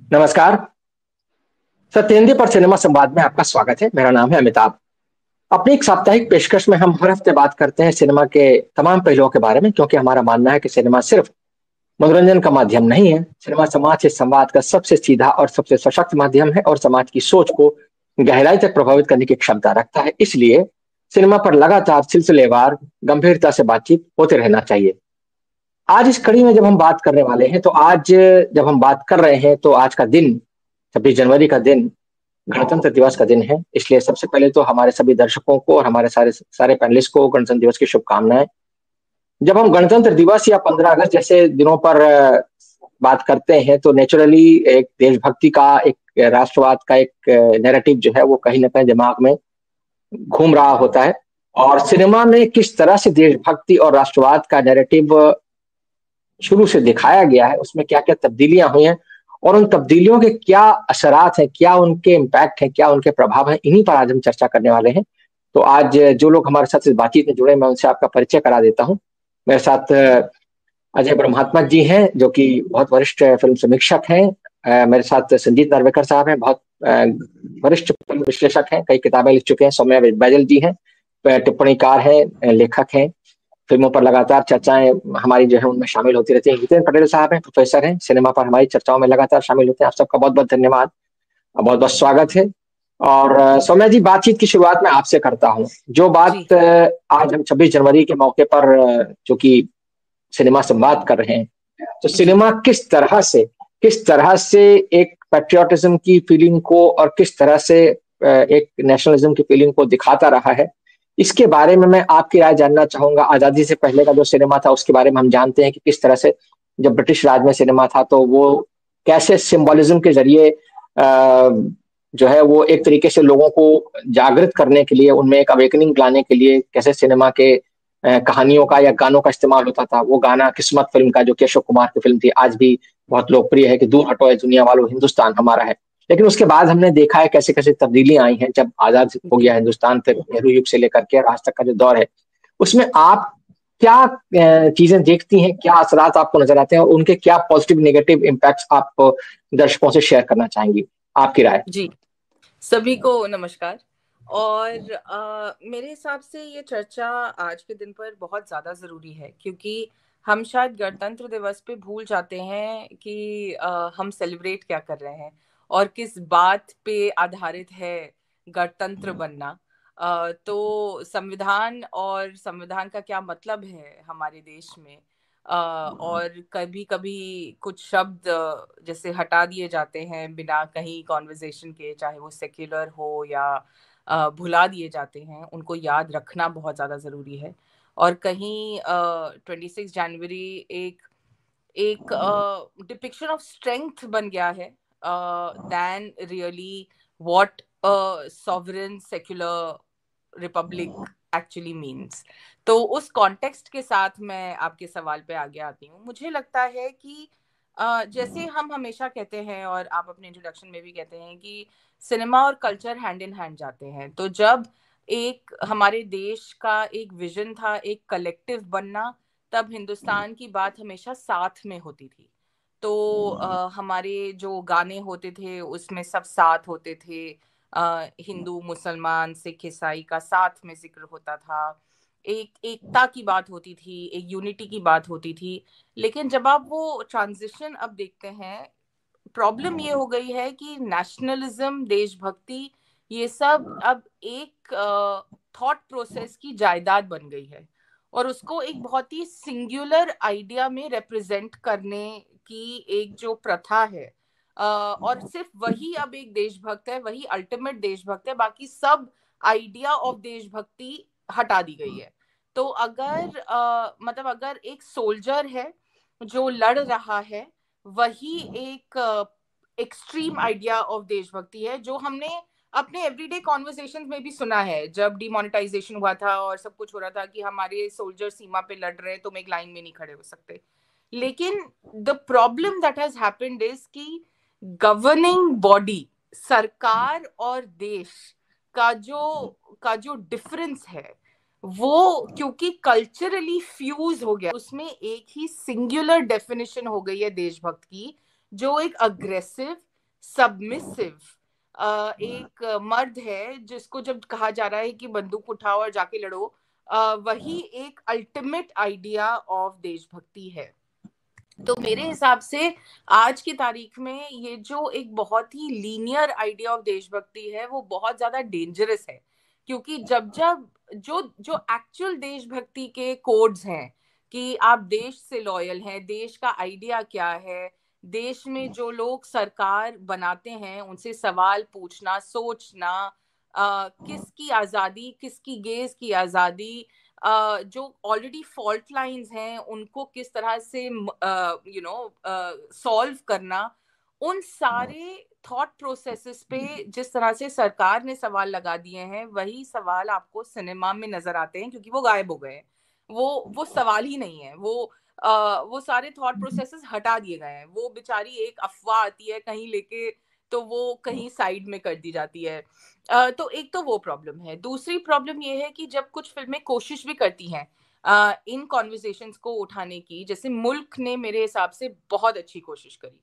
नमस्कार। सत्येंद्र पर सिनेमा संवाद में आपका स्वागत है। मेरा नाम है अमिताभ। अपनी एक साप्ताहिक पेशकश में हम हर हफ्ते बात करते हैं सिनेमा के तमाम पहलुओं के बारे में, क्योंकि हमारा मानना है कि सिनेमा सिर्फ मनोरंजन का माध्यम नहीं है। सिनेमा समाज से संवाद का सबसे सीधा और सबसे सशक्त माध्यम है और समाज की सोच को गहराई तक प्रभावित करने की क्षमता रखता है। इसलिए सिनेमा पर लगातार सिलसिलेवार गंभीरता से बातचीत होते रहना चाहिए। आज इस कड़ी में जब हम बात करने वाले हैं, तो आज जब हम बात कर रहे हैं, तो आज का दिन 26 जनवरी का दिन गणतंत्र दिवस का दिन है। इसलिए सबसे पहले तो हमारे सभी दर्शकों को और हमारे सारे सारे पैनलिस्ट को गणतंत्र दिवस की शुभकामनाएं। जब हम गणतंत्र दिवस या 15 अगस्त जैसे दिनों पर बात करते हैं, तो नेचुरली एक देशभक्ति का, एक राष्ट्रवाद का एक नैरेटिव जो है वो कहीं ना कहीं दिमाग में घूम रहा होता है। और सिनेमा में किस तरह से देशभक्ति और राष्ट्रवाद का नैरेटिव शुरू से दिखाया गया है, उसमें क्या क्या तब्दीलियां हुई हैं और उन तब्दीलियों के क्या असरात हैं, क्या उनके इम्पैक्ट हैं, क्या उनके प्रभाव हैं, इन्हीं पर आज हम चर्चा करने वाले हैं। तो आज जो लोग हमारे साथ इस बातचीत में जुड़े, मैं उनसे आपका परिचय करा देता हूँ। मेरे साथ अजय ब्रह्मात्मा जी हैं, जो कि बहुत वरिष्ठ फिल्म समीक्षक हैं। मेरे साथ संजीत नार्वेकर साहब हैं, बहुत वरिष्ठ फिल्म विश्लेषक हैं, कई किताबें लिख चुके हैं। सौम्या बैजल जी हैं, टिप्पणीकार हैं, लेखक हैं, फिल्मों पर लगातार चर्चाएं हमारी जो है उनमें शामिल होती रहती है। हितेन पटेल साहब हैं, प्रोफेसर हैं, सिनेमा पर हमारी चर्चाओं में लगातार शामिल होते हैं। आप सबका बहुत बहुत धन्यवाद, बहुत बहुत स्वागत है। और सौम्या जी, बातचीत की शुरुआत मैं आपसे करता हूँ। जो जी बात आज हम 26 जनवरी के मौके पर जो कि सिनेमा से बात कर रहे हैं, तो जी सिनेमा किस तरह से एक पैट्रियोटिज्म की फीलिंग को और किस तरह से एक नेशनलिज्म की फीलिंग को दिखाता रहा है, इसके बारे में मैं आपकी राय जानना चाहूंगा। आजादी से पहले का जो सिनेमा था उसके बारे में हम जानते हैं कि किस तरह से जब ब्रिटिश राज में सिनेमा था, तो वो कैसे सिंबलिज्म के जरिए जो है वो एक तरीके से लोगों को जागृत करने के लिए, उनमें एक अवेकनिंग लाने के लिए कैसे सिनेमा के कहानियों का या गानों का इस्तेमाल होता था। वो गाना किस्मत फिल्म का, जो कि अशोक कुमार की फिल्म थी, आज भी बहुत लोकप्रिय है कि दूर हटो ए दुनिया वालों, हिंदुस्तान हमारा है। लेकिन उसके बाद हमने देखा है कैसे कैसे तब्दीलियां आई हैं। जब आजाद हो जी गया हिंदुस्तान, फिर नेहरू युग से लेकर के आज तक का जो दौर है, उसमें आप क्या चीजें देखती हैं, क्या असरात आपको नजर आते हैं और उनके क्या पॉजिटिव नेगेटिव इम्पैक्ट्स आप दर्शकों से शेयर करना चाहेंगी? आपकी राय। जी सभी को नमस्कार। और मेरे हिसाब से ये चर्चा आज के दिन पर बहुत ज़्यादा ज़रूरी है, क्योंकि हम शायद गणतंत्र दिवस पे भूल जाते हैं कि हम सेलिब्रेट क्या कर रहे हैं और किस बात पे आधारित है गणतंत्र बनना। तो संविधान और संविधान का क्या मतलब है हमारे देश में। और कभी कभी कुछ शब्द जैसे हटा दिए जाते हैं बिना कहीं कॉन्वर्जेशन के, चाहे वो सेक्युलर हो या भुला दिए जाते हैं, उनको याद रखना बहुत ज़्यादा ज़रूरी है। और कहीं 26 जनवरी एक एक डिपिक्शन ऑफ स्ट्रेंथ बन गया है then really what sovereign secular republic actually means. तो उस कॉन्टेक्स्ट के साथ मैं आपके सवाल पे आगे आती हूँ। मुझे लगता है कि जैसे हम हमेशा कहते हैं और आप अपने इंट्रोडक्शन में भी कहते हैं कि सिनेमा और कल्चर हैंड इन हैंड जाते हैं। तो जब एक हमारे देश का एक विजन था, एक कलेक्टिव बनना, तब हिंदुस्तान की बात हमेशा साथ में होती थी। तो हमारे जो गाने होते थे उसमें सब साथ होते थे। हिंदू मुसलमान सिख ईसाई का साथ में जिक्र होता था। एक एकता की बात होती थी, एक यूनिटी की बात होती थी। लेकिन जब आप वो ट्रांजिशन अब देखते हैं, प्रॉब्लम ये हो गई है कि नेशनलिज्म, देशभक्ति, ये सब अब एक थॉट प्रोसेस की जायदाद बन गई है और उसको एक बहुत ही सिंगुलर आइडिया में रिप्रेजेंट करने की एक जो प्रथा है। और सिर्फ वही अब एक देशभक्त है, वही अल्टीमेट देशभक्त है, बाकी सब आइडिया ऑफ देशभक्ति हटा दी गई है। तो अगर मतलब अगर एक सोल्जर है जो लड़ रहा है, वही एक एक्सट्रीम आइडिया ऑफ देशभक्ति है, जो हमने अपने एवरीडे कॉन्वर्सेशंस में भी सुना है। जब डिमोनेटाइजेशन हुआ था और सब कुछ हो रहा था कि हमारे सोल्जर सीमा पे लड़ रहे हैं, तुम एक लाइन में नहीं खड़े हो सकते। लेकिन the problem that has happened is कि गवर्निंग बॉडी, सरकार और देश का जो डिफरेंस है, वो क्योंकि कल्चरली फ्यूज हो गया, उसमें एक ही सिंगुलर डेफिनेशन हो गई है देशभक्त की, जो एक अग्रेसिव, सबमिसिव एक मर्द है जिसको जब कहा जा रहा है कि बंदूक उठाओ और जाके लड़ो, वही एक अल्टीमेट आइडिया ऑफ देशभक्ति है। तो मेरे हिसाब से आज की तारीख में ये जो एक बहुत ही लीनियर आइडिया ऑफ देशभक्ति है वो बहुत ज्यादा डेंजरस है, क्योंकि जब जब जो जो एक्चुअल देशभक्ति के कोड्स हैं कि आप देश से लॉयल हैं, देश का आइडिया क्या है, देश में जो लोग सरकार बनाते हैं उनसे सवाल पूछना, सोचना, किसकी आजादी, किसकी गेज की आजादी, जो ऑलरेडी फॉल्ट लाइंस हैं उनको किस तरह से सॉल्व करना, उन सारे थॉट प्रोसेसेस पे जिस तरह से सरकार ने सवाल लगा दिए हैं वही सवाल आपको सिनेमा में नजर आते हैं, क्योंकि वो गायब हो गए हैं। वो सवाल ही नहीं है, वो सारे थॉट प्रोसेसेस हटा दिए गए हैं। वो बेचारी एक अफवाह आती है कहीं लेके, तो वो कहीं साइड में कर दी जाती है। तो एक तो वो प्रॉब्लम है। दूसरी प्रॉब्लम ये है कि जब कुछ फिल्में कोशिश भी करती हैं इन कॉन्वर्सेशंस को उठाने की, जैसे मुल्क ने मेरे हिसाब से बहुत अच्छी कोशिश करी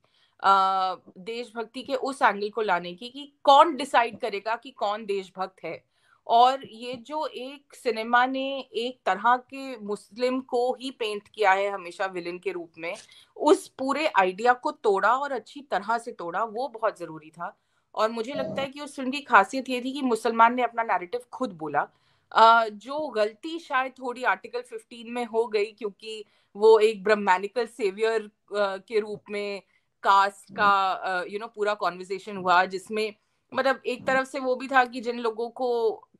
देशभक्ति के उस एंगल को लाने की कि कौन डिसाइड करेगा कि कौन देशभक्त है। और ये जो एक सिनेमा ने एक तरह के मुस्लिम को ही पेंट किया है हमेशा विलेन के रूप में, उस पूरे आइडिया को तोड़ा और अच्छी तरह से तोड़ा, वो बहुत जरूरी था। और मुझे लगता है कि उस फिल्म की खासियत ये थी कि मुसलमान ने अपना नैरेटिव खुद बोला। जो गलती शायद थोड़ी आर्टिकल 15 में हो गई, क्योंकि वो एक ब्रह्मानिकल सेवियर के रूप में कास्ट का पूरा कॉन्वर्सेशन हुआ, जिसमें मतलब एक तरफ से वो भी था कि जिन लोगों को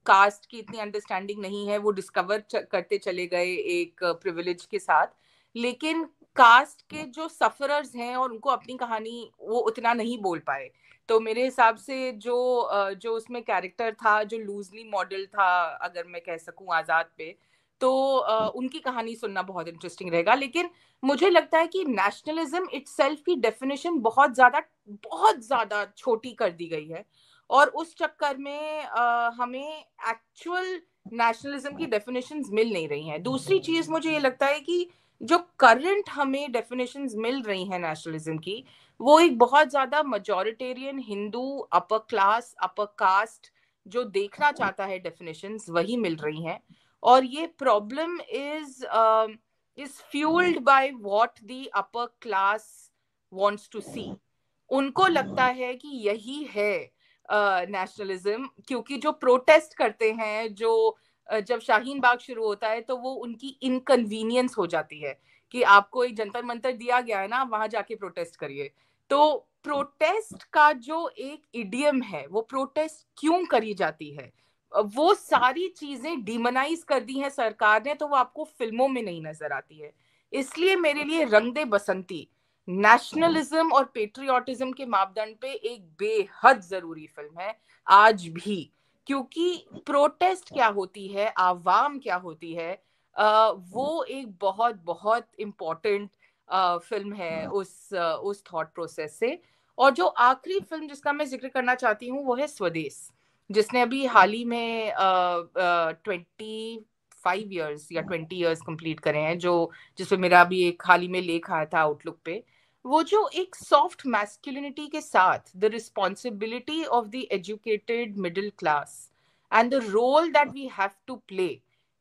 कास्ट की इतनी अंडरस्टैंडिंग नहीं है वो डिस्कवर करते चले गए एक प्रिविलेज के साथ, लेकिन कास्ट के जो सफरर्स हैं और उनको अपनी कहानी वो उतना नहीं बोल पाए। तो मेरे हिसाब से जो उसमें कैरेक्टर था जो लूजली मॉडल था, अगर मैं कह सकूं आजाद पे, तो उनकी कहानी सुनना बहुत इंटरेस्टिंग रहेगा। लेकिन मुझे लगता है कि नेशनलिज्म इटसेल्फ की डेफिनेशन बहुत ज्यादा छोटी कर दी गई है, और उस चक्कर में हमें एक्चुअल नेशनलिज्म की डेफिनेशंस मिल नहीं रही हैं। दूसरी चीज मुझे ये लगता है कि जो करंट हमें डेफिनेशंस मिल रही हैं नेशनलिज्म की, वो एक बहुत ज्यादा majoritarian Hindu upper class upper caste जो देखना चाहता है डेफिनेशंस वही मिल रही हैं। और ये problem is fuelled by what the upper class wants to see. उनको लगता है कि यही है नेशनलिज्म, क्योंकि जो प्रोटेस्ट करते हैं, जो जब शाहीन बाग शुरू होता है तो वो उनकी इनकन्वीनियंस हो जाती है कि आपको एक जंतर मंतर दिया गया है ना, वहां जाके प्रोटेस्ट करिए। तो प्रोटेस्ट का जो एक इडियम है, वो प्रोटेस्ट क्यों करी जाती है, वो सारी चीजें डिमोनाइज कर दी हैं सरकार ने, तो वो आपको फिल्मों में नहीं नजर आती है। इसलिए मेरे लिए रंग दे बसंती नेशनलिज्म और पेट्रियोटिज्म के मापदंड पे एक बेहद जरूरी फिल्म है आज भी। क्योंकि प्रोटेस्ट क्या होती है, आवाम क्या होती है, वो एक बहुत बहुत इम्पोर्टेंट फिल्म है उस थॉट प्रोसेस से। और जो आखिरी फिल्म जिसका मैं जिक्र करना चाहती हूँ वो है स्वदेश, जिसने अभी हाल ही में 25 ईयर्स या 20 ईयर्स कंप्लीट करे हैं, जो जिसपे मेरा अभी एक हाल ही में लेख आया था आउटलुक पे। वो जो एक सॉफ्ट मैस्कुलिनिटी के साथ the responsibility of the educated middle class and the role that we have to play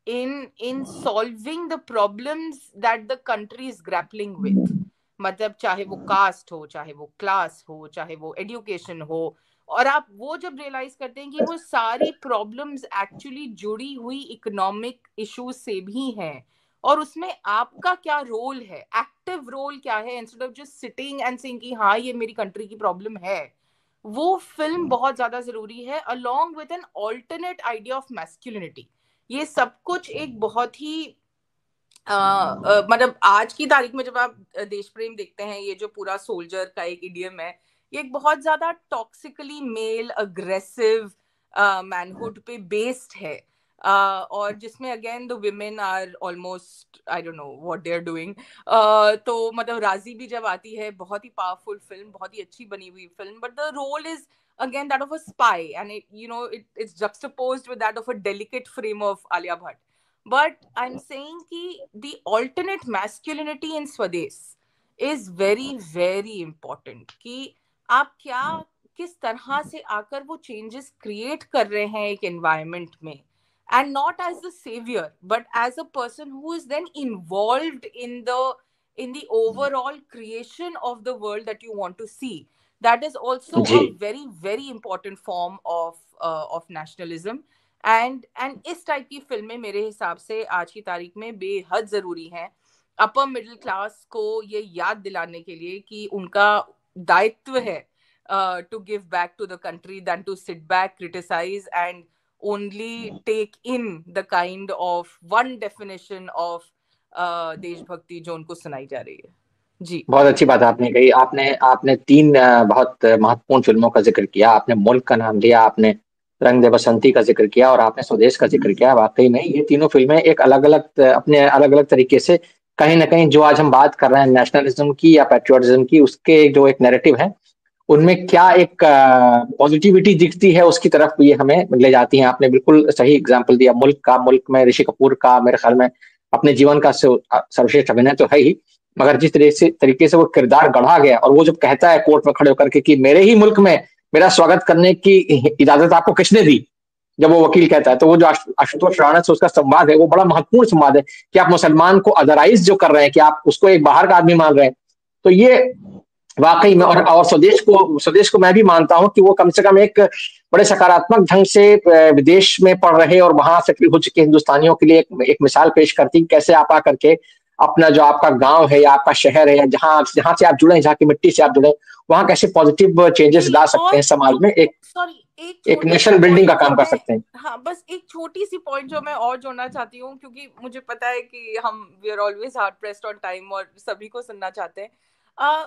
in solving the problems that the country is grappling with, मतलब चाहे वो कास्ट हो, चाहे वो क्लास हो, चाहे वो एजुकेशन हो, और आप वो जब रियलाइज करते हैं कि वो सारी प्रॉब्लम्स एक्चुअली जुड़ी हुई इकोनॉमिक इश्यूज से भी हैं, और उसमें आपका क्या रोल है, एक्टिव रोल क्या है, instead of just sitting and saying कि हाँ ये मेरी कंट्री की प्रॉब्लम है, वो फिल्म बहुत ज्यादा जरूरी है, along with an alternate idea of masculinity. ये सब कुछ एक बहुत ही मतलब आज की तारीख में जब आप देश प्रेम देखते हैं, ये जो पूरा सोल्जर का एक इडियम है, ये एक बहुत ज्यादा टॉक्सिकली मेल अग्रेसिव मैनहुड पे बेस्ड है, और जिसमें again the women are almost I don't know what they are doing. तो मतलब राजी भी जब आती है, बहुत ही पावरफुल फिल्म, बहुत ही अच्छी बनी हुई film, but the role is again that of a spy, and it's juxtaposed with that of a delicate frame of Alia Bhatt. But I'm saying ki the alternate masculinity in Swades is very very important, कि आप क्या किस तरह से आकर वो changes create कर रहे हैं एक एनवायरनमेंट में, and not as the saviour but as a person who is then involved in the overall creation of the world that you want to see. That is also जी। a very very important form of nationalism. And इस type की फिल्में मेरे हिसाब से आज की तारीख में बेहद जरूरी हैं अपर मिडिल क्लास को ये याद दिलाने के लिए कि उनका दायित्व है to give back to the country than to sit back, criticize, and only take in the kind of one definition of देशभक्ति जो उनको सुनाई जा रही है। जी। बहुत अच्छी बात आपने कही। आपने आपने तीन बहुत महत्वपूर्ण फिल्मों का जिक्र किया। आपने मुल्क का नाम लिया, आपने रंग दे बसंती का जिक्र किया और आपने स्वदेश का जिक्र किया। वाकई में ये तीनों फिल्में एक अलग अलग अपने अलग अलग तरीके से कहीं ना कहीं जो आज हम बात कर रहे हैं नेशनलिज्म की या पेट्रियोटिज्म की, उसके जो एक नैरेटिव है उनमें क्या एक पॉजिटिविटी दिखती है उसकी तरफ ये हमें ले जाती है। आपने बिल्कुल सही एग्जाम्पल दिया मुल्क का। मुल्क में ऋषि कपूर का मेरे ख्याल में अपने जीवन का सर्वश्रेष्ठ अभिनय तो है ही, मगर जिस तरीके से वो किरदार गढ़ा गया और वो जब कहता है कोर्ट में खड़े होकर के कि मेरे ही मुल्क में मेरा स्वागत करने की इजाजत आपको किसने दी, जब वो वकील कहता है, तो वो जो आशुतोष राणा से उसका संवाद है वो बड़ा महत्वपूर्ण संवाद है कि आप मुसलमान को अदराइज जो कर रहे हैं, कि आप उसको एक बाहर का आदमी मान रहे हैं। तो ये वाकई में, और स्वदेश को मैं भी मानता हूं कि वो कम से कम एक बड़े सकारात्मक ढंग से विदेश में पढ़ रहे और वहां सेटल हो चुके हिंदुस्तानियों के लिए एक मिसाल पेश करती, कैसे आप आकर के अपना जो आपका गांव है या आपका शहर है या जहां जहां से आप जुड़े, जहां की मिट्टी से आप जुड़े, वहां कैसे पॉजिटिव चेंजेस ला सकते हैं समाज में, एक नेशन बिल्डिंग का काम कर सकते हैं। हाँ, बस एक छोटी सी पॉइंट जो मैं और जोड़ना चाहती हूँ, क्योंकि मुझे पता है कि हम we are always hard pressed on time और सभी को सुनना चाहते हैं।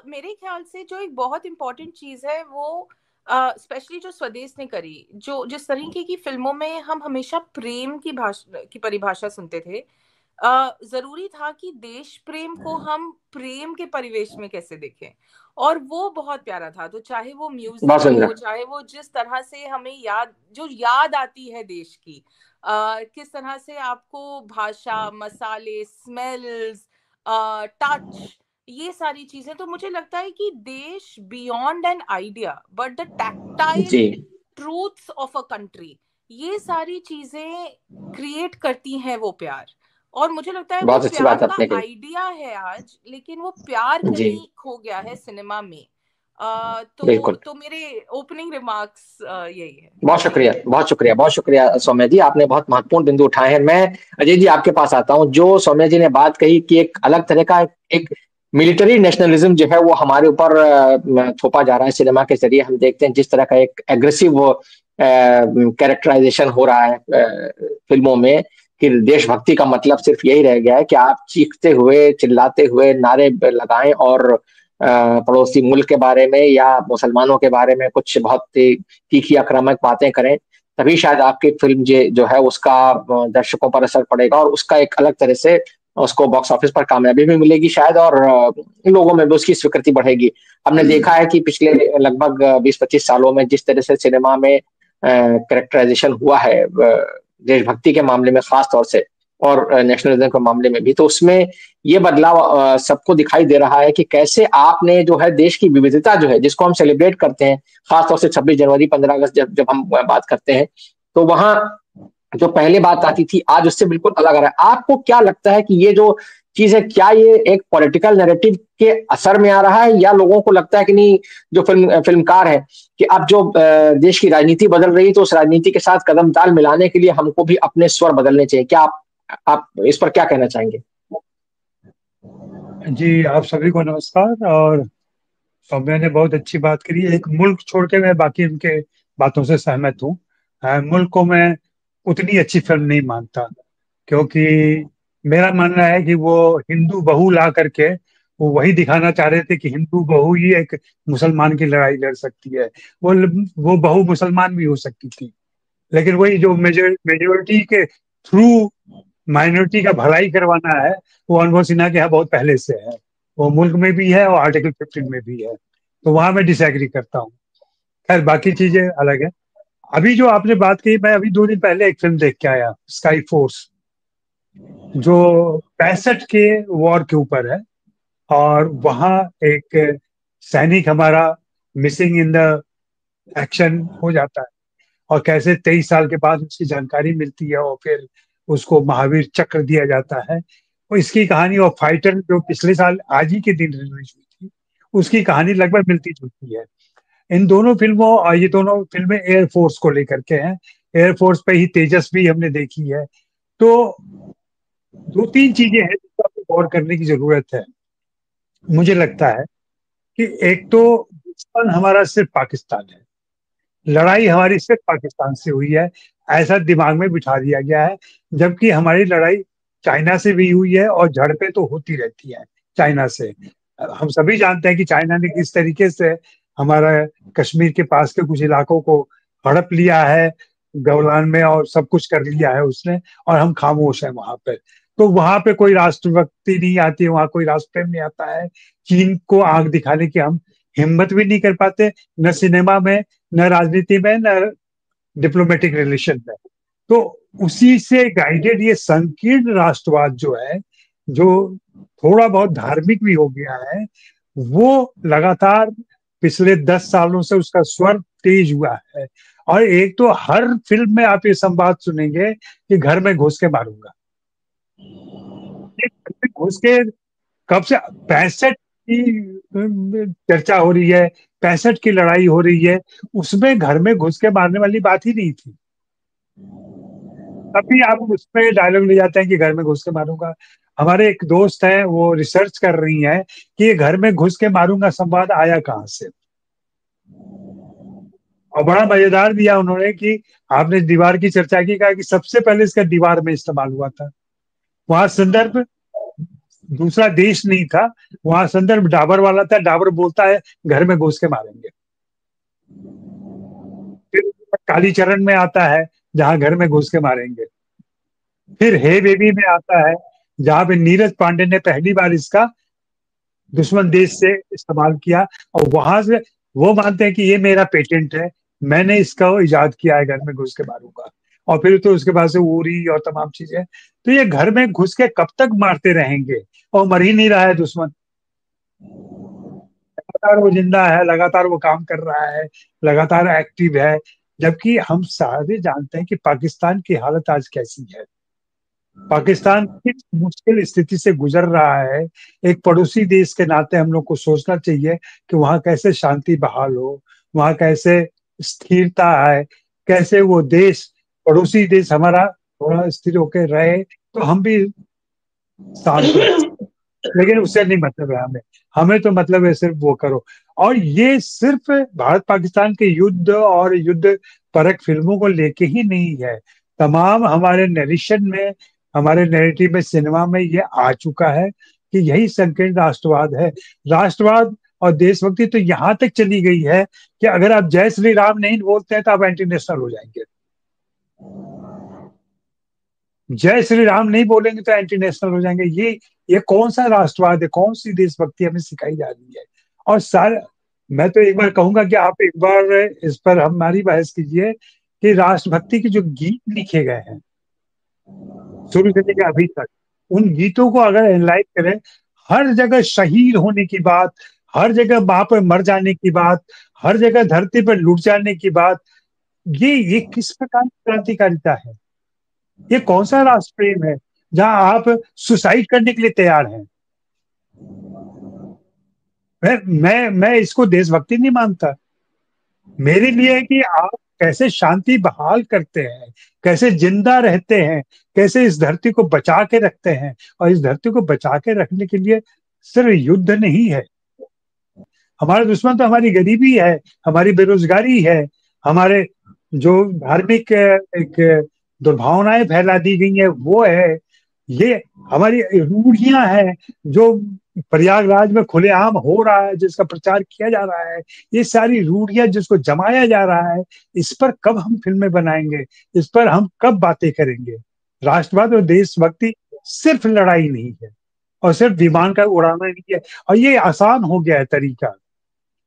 मेरे ख्याल से जो एक बहुत इंपॉर्टेंट चीज है वो स्पेशली जो स्वदेश ने करी, जो जिस तरीके की फिल्मों में हम हमेशा प्रेम की परिभाषा सुनते थे, जरूरी था कि देश प्रेम को हम प्रेम के परिवेश में कैसे देखें, और वो बहुत प्यारा था। तो चाहे वो म्यूजिक हो, चाहे वो जिस तरह से हमें याद आती है देश की, किस तरह से आपको भाषा, मसाले, स्मेल्स, टच, ये सारी चीजें, तो मुझे लगता है कि देश beyond an idea but the tactile truths of a country, ये सारी चीजें क्रिएट करती हैं वो प्यार। और मुझे लगता है वो प्यार का आइडिया है आज, लेकिन वो प्यार कहीं खो गया है सिनेमा में। तो मेरे ओपनिंग रिमार्क्स यही है। बहुत शुक्रिया, बहुत शुक्रिया, बहुत शुक्रिया सौम्या जी, आपने बहुत महत्वपूर्ण बिंदु उठाए हैं। मैं अजय जी आपके पास आता हूं। जो सौम्या जी ने बात कही कि एक अलग तरह का एक मिलिट्री नेशनलिज्म जो है वो हमारे ऊपर थोपा जा रहा है सिनेमा के जरिए, हम देखते हैं जिस तरह का एक एग्रेसिव कैरेक्टराइजेशन हो रहा है फिल्मों में, कि देशभक्ति का मतलब सिर्फ यही रह गया है कि आप चीखते हुए, चिल्लाते हुए नारे लगाएं और पड़ोसी मुल्क के बारे में या मुसलमानों के बारे में कुछ बहुत तीखी आक्रामक बातें करें, तभी शायद आपकी फिल्म जो है उसका दर्शकों पर असर पड़ेगा और उसका एक अलग तरह से उसको बॉक्स ऑफिस पर कामयाबी भी मिलेगी शायद, और लोगों में भी उसकी स्वीकृति बढ़ेगी। हमने देखा है कि पिछले लगभग 20-25 सालों में जिस तरह से सिनेमा में कैरेक्टराइजेशन हुआ है देशभक्ति के मामले में खास तौर से और नेशनलिज्म के मामले में भी, तो उसमें ये बदलाव सबको दिखाई दे रहा है कि कैसे आपने जो है देश की विविधता जो है जिसको हम सेलिब्रेट करते हैं, खासतौर से 26 जनवरी 15 अगस्त जब हम बात करते हैं, तो वहां जो पहले बात आती थी आज उससे बिल्कुल अलग आ रहा है। आपको क्या लगता है कि ये जो चीज है, क्या ये एक पॉलिटिकल नैरेटिव के असर में आ रहा है, या लोगों को लगता है कि नहीं, जो फिल्मकार है कि अब जो देश की राजनीति बदल रही है तो उस राजनीति के साथ कदम ताल मिलाने के लिए हमको भी अपने स्वर बदलने चाहिए? क्या आप इस पर क्या कहना चाहेंगे? जी, आप सभी को नमस्कार। और सौम्या ने बहुत अच्छी बात करी। एक मुल्क छोड़ के मैं बाकी उनके बातों से सहमत हूँ। मुल्क को मैं उतनी अच्छी फिल्म नहीं मानता, क्योंकि मेरा मानना है कि वो हिंदू बहू ला करके वो वही दिखाना चाह रहे थे कि हिंदू बहू ही एक मुसलमान की लड़ाई लड़ सकती है। वो बहू मुसलमान भी हो सकती थी, लेकिन वही जो मेजोरिटी के थ्रू माइनॉरिटी का भलाई करवाना है, वो अनुभव सिन्हा के यहाँ बहुत पहले से है। वो मुल्क में भी है और आर्टिकल 15 में भी है, तो वहां मैं डिसएग्री करता हूँ। खैर, बाकी चीजें अलग है। अभी जो आपने बात की, मैं अभी 2 दिन पहले एक फिल्म देख के आया, स्काई फोर्स, जो 65 के वॉर के ऊपर है। और वहाँ एक सैनिक हमारा मिसिंग इन द एक्शन हो जाता है, और कैसे 23 साल के बाद उसकी जानकारी मिलती है और फिर उसको महावीर चक्र दिया जाता है। और इसकी कहानी, और फाइटर जो पिछले साल आज ही के दिन रिलीज हुई थी, उसकी कहानी लगभग मिलती जुलती है। इन दोनों फिल्मों, और ये दोनों फिल्में एयरफोर्स को लेकर के हैं, एयरफोर्स पे ही तेजस भी हमने देखी है। तो दो तीन चीजें हैं जिस पर गौर करने की जरूरत है। मुझे लगता है कि एक तो दुश्मन हमारा सिर्फ पाकिस्तान है, लड़ाई हमारी सिर्फ पाकिस्तान से हुई है, ऐसा दिमाग में बिठा दिया गया है। जबकि हमारी लड़ाई चाइना से भी हुई है, और झड़पें तो होती रहती हैं चाइना से। हम सभी जानते हैं कि चाइना ने किस तरीके से हमारा कश्मीर के पास के कुछ इलाकों को हड़प लिया है गलवान में, और सब कुछ कर लिया है उसने, और हम खामोश हैं वहां पे। तो वहां पे कोई राष्ट्रभक्ति नहीं आती है, वहां कोई राष्ट्र प्रेम नहीं आता है। चीन को आंख दिखाने की हम हिम्मत भी नहीं कर पाते, न सिनेमा में, न राजनीति में, न डिप्लोमेटिक रिलेशन में। तो उसी से गाइडेड ये संकीर्ण राष्ट्रवाद जो है, जो थोड़ा बहुत धार्मिक भी हो गया है, वो लगातार पिछले 10 सालों से उसका स्वर तेज हुआ है। और एक तो हर फिल्म में आप ये संवाद सुनेंगे कि घर में घुस के मारूंगा। ये घर में घुस के कब से 65 की चर्चा हो रही है, 65 की लड़ाई हो रही है, उसमें घर में घुस के मारने वाली बात ही नहीं थी। तभी आप उसमें डायलॉग ले जाते हैं कि घर में घुस के मारूंगा। हमारे एक दोस्त हैं, वो रिसर्च कर रही हैं कि ये घर में घुस के मारूंगा संवाद आया कहाँ से। और बड़ा मजेदार दिया उन्होंने कि आपने दीवार की चर्चा की, कहा कि सबसे पहले इसका दीवार में इस्तेमाल हुआ था। वहां संदर्भ दूसरा देश नहीं था, वहां संदर्भ डाबर वाला था। डाबर बोलता है घर में घुस के मारेंगे। फिर कालीचरण में आता है जहां घर में घुस के मारेंगे। फिर हे बेबी में आता है जहां पे नीरज पांडे ने पहली बार इसका दुश्मन देश से इस्तेमाल किया, और वहां से वो मानते हैं कि ये मेरा पेटेंट है, मैंने इसका इजाद किया है, घर में घुस के मारूंगा। और फिर तो उसके बाद से उरी और तमाम चीजें। तो ये घर में घुस के कब तक मारते रहेंगे, और मर ही नहीं रहा है दुश्मन। लगातार वो जिंदा है, लगातार वो काम कर रहा है, लगातार एक्टिव है। जबकि हम सारे जानते हैं कि पाकिस्तान की हालत आज कैसी है। पाकिस्तान किस मुश्किल स्थिति से गुजर रहा है। एक पड़ोसी देश के नाते हम लोग को सोचना चाहिए कि वहां कैसे शांति बहाल हो, वहां कैसे स्थिरता है, कैसे वो देश, पड़ोसी देश हमारा थोड़ा स्थिर होकर रहे, तो हम भी शांत रहे। लेकिन उससे नहीं मतलब है हमें। हमें तो मतलब है सिर्फ वो करो। और ये सिर्फ भारत पाकिस्तान के युद्ध और युद्ध परक फिल्मों को लेके ही नहीं है, तमाम हमारे नरेशन में, हमारे नैरेटिव में, सिनेमा में ये आ चुका है कि यही संकीर्ण राष्ट्रवाद है। राष्ट्रवाद और देशभक्ति तो यहाँ तक चली गई है कि अगर आप जय श्री राम नहीं बोलते हैं तो आप एंटी नेशनल हो जाएंगे। जय श्री राम नहीं बोलेंगे तो एंटी नेशनल हो जाएंगे। ये कौन सा राष्ट्रवाद है, कौन सी देशभक्ति हमें सिखाई जा रही है। और सारे, मैं तो एक बार कहूंगा कि आप एक बार इस पर हमारी बहस कीजिए कि राष्ट्रभक्ति के जो गीत लिखे गए हैं शुरू से लेकर अभी तक, उन गीतों को अगर एनालाइज करें, हर जगह शहीद होने की बात, हर जगह वहां पर मर जाने की बात, हर जगह धरती पर लुट जाने की बात, ये किस प्रकार की क्रांतिकारिता है। ये कौन सा राष्ट्र प्रेम है जहां आप सुसाइड करने के लिए तैयार हैं। मैं इसको देशभक्ति नहीं मानता। मेरे लिए कि आप कैसे शांति बहाल करते हैं, कैसे जिंदा रहते हैं, कैसे इस धरती को बचा के रखते हैं। और इस धरती को बचा के रखने के लिए सिर्फ युद्ध नहीं है। हमारा दुश्मन तो हमारी गरीबी है, हमारी बेरोजगारी है, हमारे जो धार्मिक एक दुर्भावनाएं फैला दी गई है वो है, ये हमारी रूढ़ियां हैं जो प्रयागराज में खुलेआम हो रहा है, जिसका प्रचार किया जा रहा है। ये सारी रूढ़ियां जिसको जमाया जा रहा है, इस पर कब हम फिल्में बनाएंगे, इस पर हम कब बातें करेंगे। राष्ट्रवाद और देशभक्ति सिर्फ लड़ाई नहीं है, और सिर्फ विमान का उड़ाना नहीं है। और ये आसान हो गया है तरीका,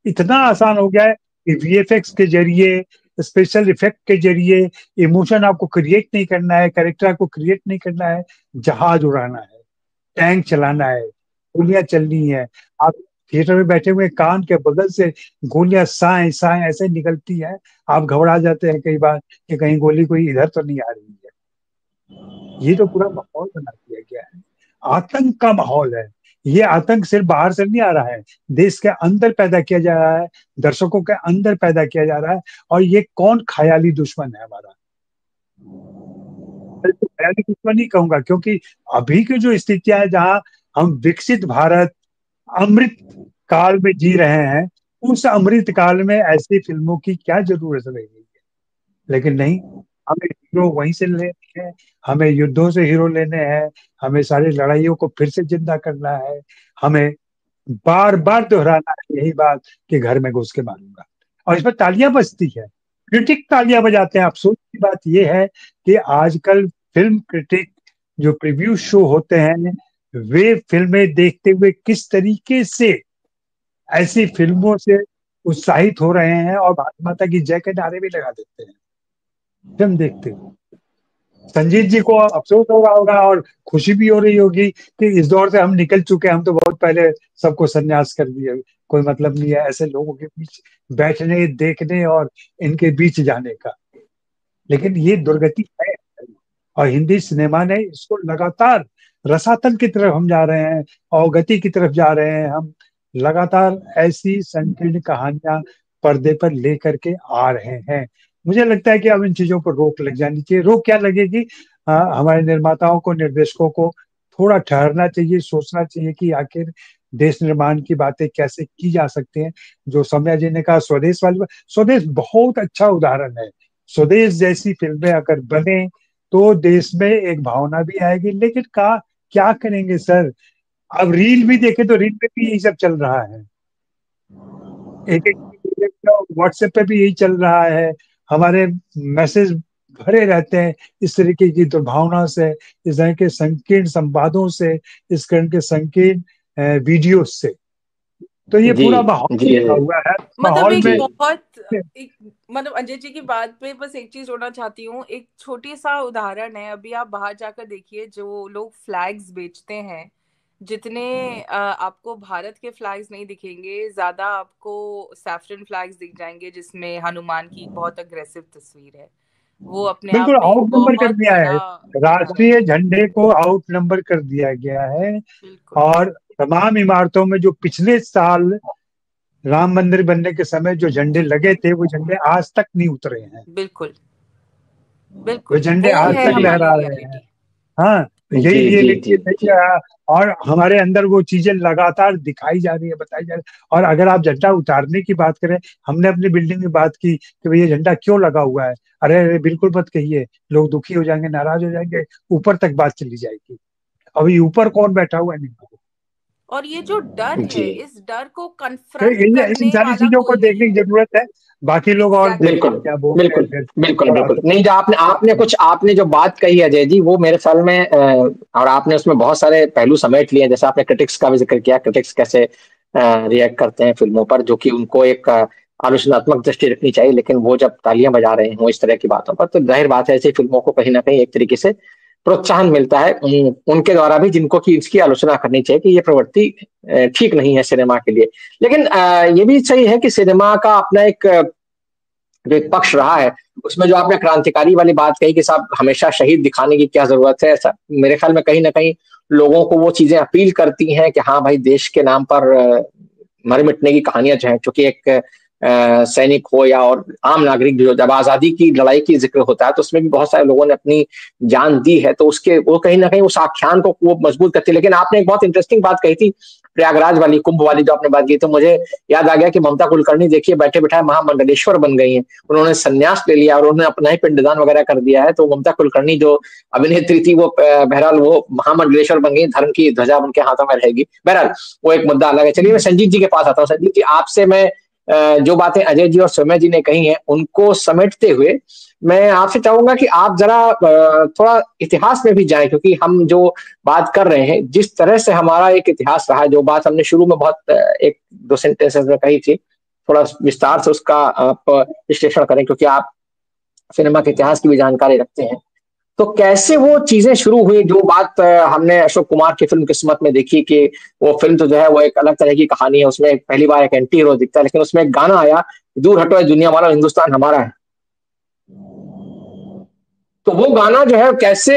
इतना आसान हो गया है कि वीएफएक्स के जरिए, स्पेशल इफेक्ट के जरिए इमोशन आपको क्रिएट नहीं करना है, कैरेक्टर को क्रिएट नहीं करना है, जहाज उड़ाना है, टैंक चलाना है, गोलियां चलनी है, आप थिएटर में बैठे हुए कान के बगल से गोलियां साए साए ऐसे निकलती है, आप घबरा जाते हैं कई बार कि कहीं गोली कोई इधर तो नहीं आ रही है। ये तो पूरा माहौल बना दिया गया है, आतंक का माहौल है। ये आतंक सिर्फ बाहर से नहीं आ रहा है, देश के अंदर पैदा किया जा रहा है, दर्शकों के अंदर पैदा किया जा रहा है। और ये कौन ख्याली दुश्मन है हमारा? मैं तो ख्याली दुश्मन नहीं कहूंगा, क्योंकि अभी की जो स्थितियां है, जहां हम विकसित भारत अमृत काल में जी रहे हैं, उस अमृत काल में ऐसी फिल्मों की क्या जरूरत रह गई है? लेकिन नहीं, हमें हीरो वहीं से लेने हैं, हमें युद्धों से हीरो लेने हैं, हमें सारी लड़ाइयों को फिर से जिंदा करना है, हमें बार बार दोहराना है यही बात कि घर में घुस के मारूंगा। और इस पर तालियां बजती है, क्रिटिक तालियां बजाते हैं। अफसोस की बात यह है कि आजकल फिल्म क्रिटिक जो प्रीव्यू शो होते हैं, वे फिल्में देखते हुए किस तरीके से ऐसी फिल्मों से उत्साहित हो रहे हैं और भारत माता की जय के नारे भी लगा देते हैं फिल्म देखते हुए। संजीत जी को अफसोस हो रहा होगा और खुशी भी हो रही होगी कि इस दौर से हम निकल चुके हैं, हम तो बहुत पहले सबको संन्यास कर दिए, कोई मतलब नहीं है ऐसे लोगों के बीच बैठने, देखने और इनके बीच जाने का। लेकिन ये दुर्गति है, और हिंदी सिनेमा ने इसको लगातार, रसातल की तरफ हम जा रहे हैं, अवगति की तरफ जा रहे हैं हम, लगातार ऐसी संकीर्ण कहानियां पर्दे पर लेकर के आ रहे हैं। मुझे लगता है कि अब इन चीजों पर रोक लग जानी चाहिए। रोक क्या लगेगी? हमारे निर्माताओं को, निर्देशकों को थोड़ा ठहरना चाहिए, सोचना चाहिए कि आखिर देश निर्माण की बातें कैसे की जा सकती हैं। जो सौम्या जी ने कहा स्वदेश वाली बात, स्वदेश बहुत अच्छा उदाहरण है। स्वदेश जैसी फिल्में अगर बने तो देश में एक भावना भी आएगी। लेकिन का क्या करेंगे सर? अब रील भी देखे तो रील पे भी यही सब चल रहा है, एक एक व्हाट्सएप पे भी यही चल रहा है। हमारे मैसेज भरे रहते हैं इस तरीके की दुर्भावना से, इस तरह के संकीर्ण संवादों से, इस तरह के संकीर्ण वीडियो से। तो ये जी पूरा माहौल जी बना हुआ है। मतलब माहौल एक में बहुत एक मतलब अजय जी की बात पे बस एक चीज जोड़ना चाहती हूँ। एक छोटी सा उदाहरण है, अभी आप बाहर जाकर देखिए, जो लोग फ्लैग्स बेचते हैं, जितने आपको भारत के फ्लैग्स नहीं दिखेंगे, ज्यादा आपको सैफरन फ्लैग्स दिख जाएंगे, जिसमें हनुमान की एक बहुत अग्रेसिव तस्वीर है। वो अपने बिल्कुल आप में एक आउट नंबर कर बहुत दिया है, बड़ा राष्ट्रीय झंडे को आउट नंबर कर दिया गया है। बिल्कुल और तमाम इमारतों में जो पिछले साल राम मंदिर बनने के समय जो झंडे जी लगे थे, वो झंडे आज तक नहीं उतरे हैं। बिल्कुल वो बिल्कुल, झंडे वो आज है तक हमारी लहरा रहे हैं। रियलिटी। हाँ, यही जी जी रियलिटी जी है जी। क्या? और हमारे अंदर वो चीजें लगातार दिखाई जा रही है, बताई जा रही है। और अगर आप झंडा उतारने की बात करें, हमने अपनी बिल्डिंग में बात की कि भैया झंडा क्यों लगा हुआ है, अरे अरे बिल्कुल मत कहिए, लोग दुखी हो जाएंगे, नाराज हो जाएंगे, ऊपर तक बात चली जाएगी। अभी ऊपर कौन बैठा हुआ है नहीं पता। और ये जो डर जी है, इस डर को तो कन्फ्रंट इन करने सारी वाला चीजों को कोई नहीं देखने की है। जरूरत है। बाकी लोग और एग्जैक्टली देखते बिल्कुल हैं क्या बोलते हैं बिल्कुल फिर। बिल्कुल थोड़ा बिल्कुल। सा नहीं, जो आपने जो बात कही अजय जी, वो मेरे ख्याल में और आपने उसमें बहुत सारे पहलू समेट लिए हैं। जैसे आपने क्रिटिक्स का भी जिक्र किया, क्रिटिक्स कैसे रिएक्ट करते हैं फिल्मों पर, जो कि उनको एक आलोचनात्मक दृष्टि रखनी चाहिए, लेकिन वो जब तालियां बजा रहे हों इस तरह की बातों पर, तो जाहिर बात है ऐसी फिल्मों को कहीं ना कहीं एक तरीके से प्रोत्साहन मिलता है उनके द्वारा भी, जिनको कि इसकी आलोचना करनी चाहिए कि ये प्रवृत्ति ठीक नहीं है सिनेमा के लिए। लेकिन ये भी सही है कि सिनेमा का अपना एक जो एक पक्ष रहा है, उसमें जो आपने क्रांतिकारी वाली बात कही कि साहब हमेशा शहीद दिखाने की क्या जरूरत है, ऐसा मेरे ख्याल में कहीं ना कहीं लोगों को वो चीजें अपील करती हैं कि हाँ भाई, देश के नाम पर मर मिटने की कहानियां जो है, चूंकि एक सैनिक हो या और आम नागरिक भी हो, जब आजादी की लड़ाई की जिक्र होता है तो उसमें भी बहुत सारे लोगों ने अपनी जान दी है, तो उसके वो कहीं ना कहीं उस आख्यान को वो मजबूत करती है। लेकिन आपने एक बहुत इंटरेस्टिंग बात कही थी, प्रयागराज वाली, कुंभ वाली जो आपने बात की, तो मुझे याद आ गया कि ममता कुलकर्णी देखिए बैठे बैठे महामंडलेश्वर बन गई हैं। उन्होंने संन्यास ले लिया और उन्होंने अपना ही पिंडदान वगैरह कर दिया है। तो ममता कुलकर्णी जो अभिनेत्री थी, वो बहरहाल वो महामंडलेश्वर बन गई, धर्म की ध्वजा उनके हाथों में रहेगी। बहरहाल वो एक मुद्दा अलग है। चलिए मैं संजीत जी के पास आता हूँ। संजीत जी, आपसे मैं जो बातें अजय जी और सौम्या जी ने कही हैं उनको समेटते हुए मैं आपसे चाहूंगा कि आप जरा थोड़ा इतिहास में भी जाएं, क्योंकि हम जो बात कर रहे हैं, जिस तरह से हमारा एक इतिहास रहा है, जो बात हमने शुरू में बहुत एक दो सेंटेंसेस में कही थी, थोड़ा विस्तार से उसका आप विश्लेषण करें, क्योंकि आप सिनेमा के इतिहास की भी जानकारी रखते हैं। तो कैसे वो चीजें शुरू हुई, जो बात हमने अशोक कुमार की फिल्म किस्मत में देखी कि वो फिल्म तो जो है वो एक अलग तरह की कहानी है, उसमें पहली बार एक एंटी हीरो दिखता है, लेकिन उसमें एक गाना आया, दूर हटो ये दुनिया वाला हिंदुस्तान हमारा है। तो वो गाना जो है कैसे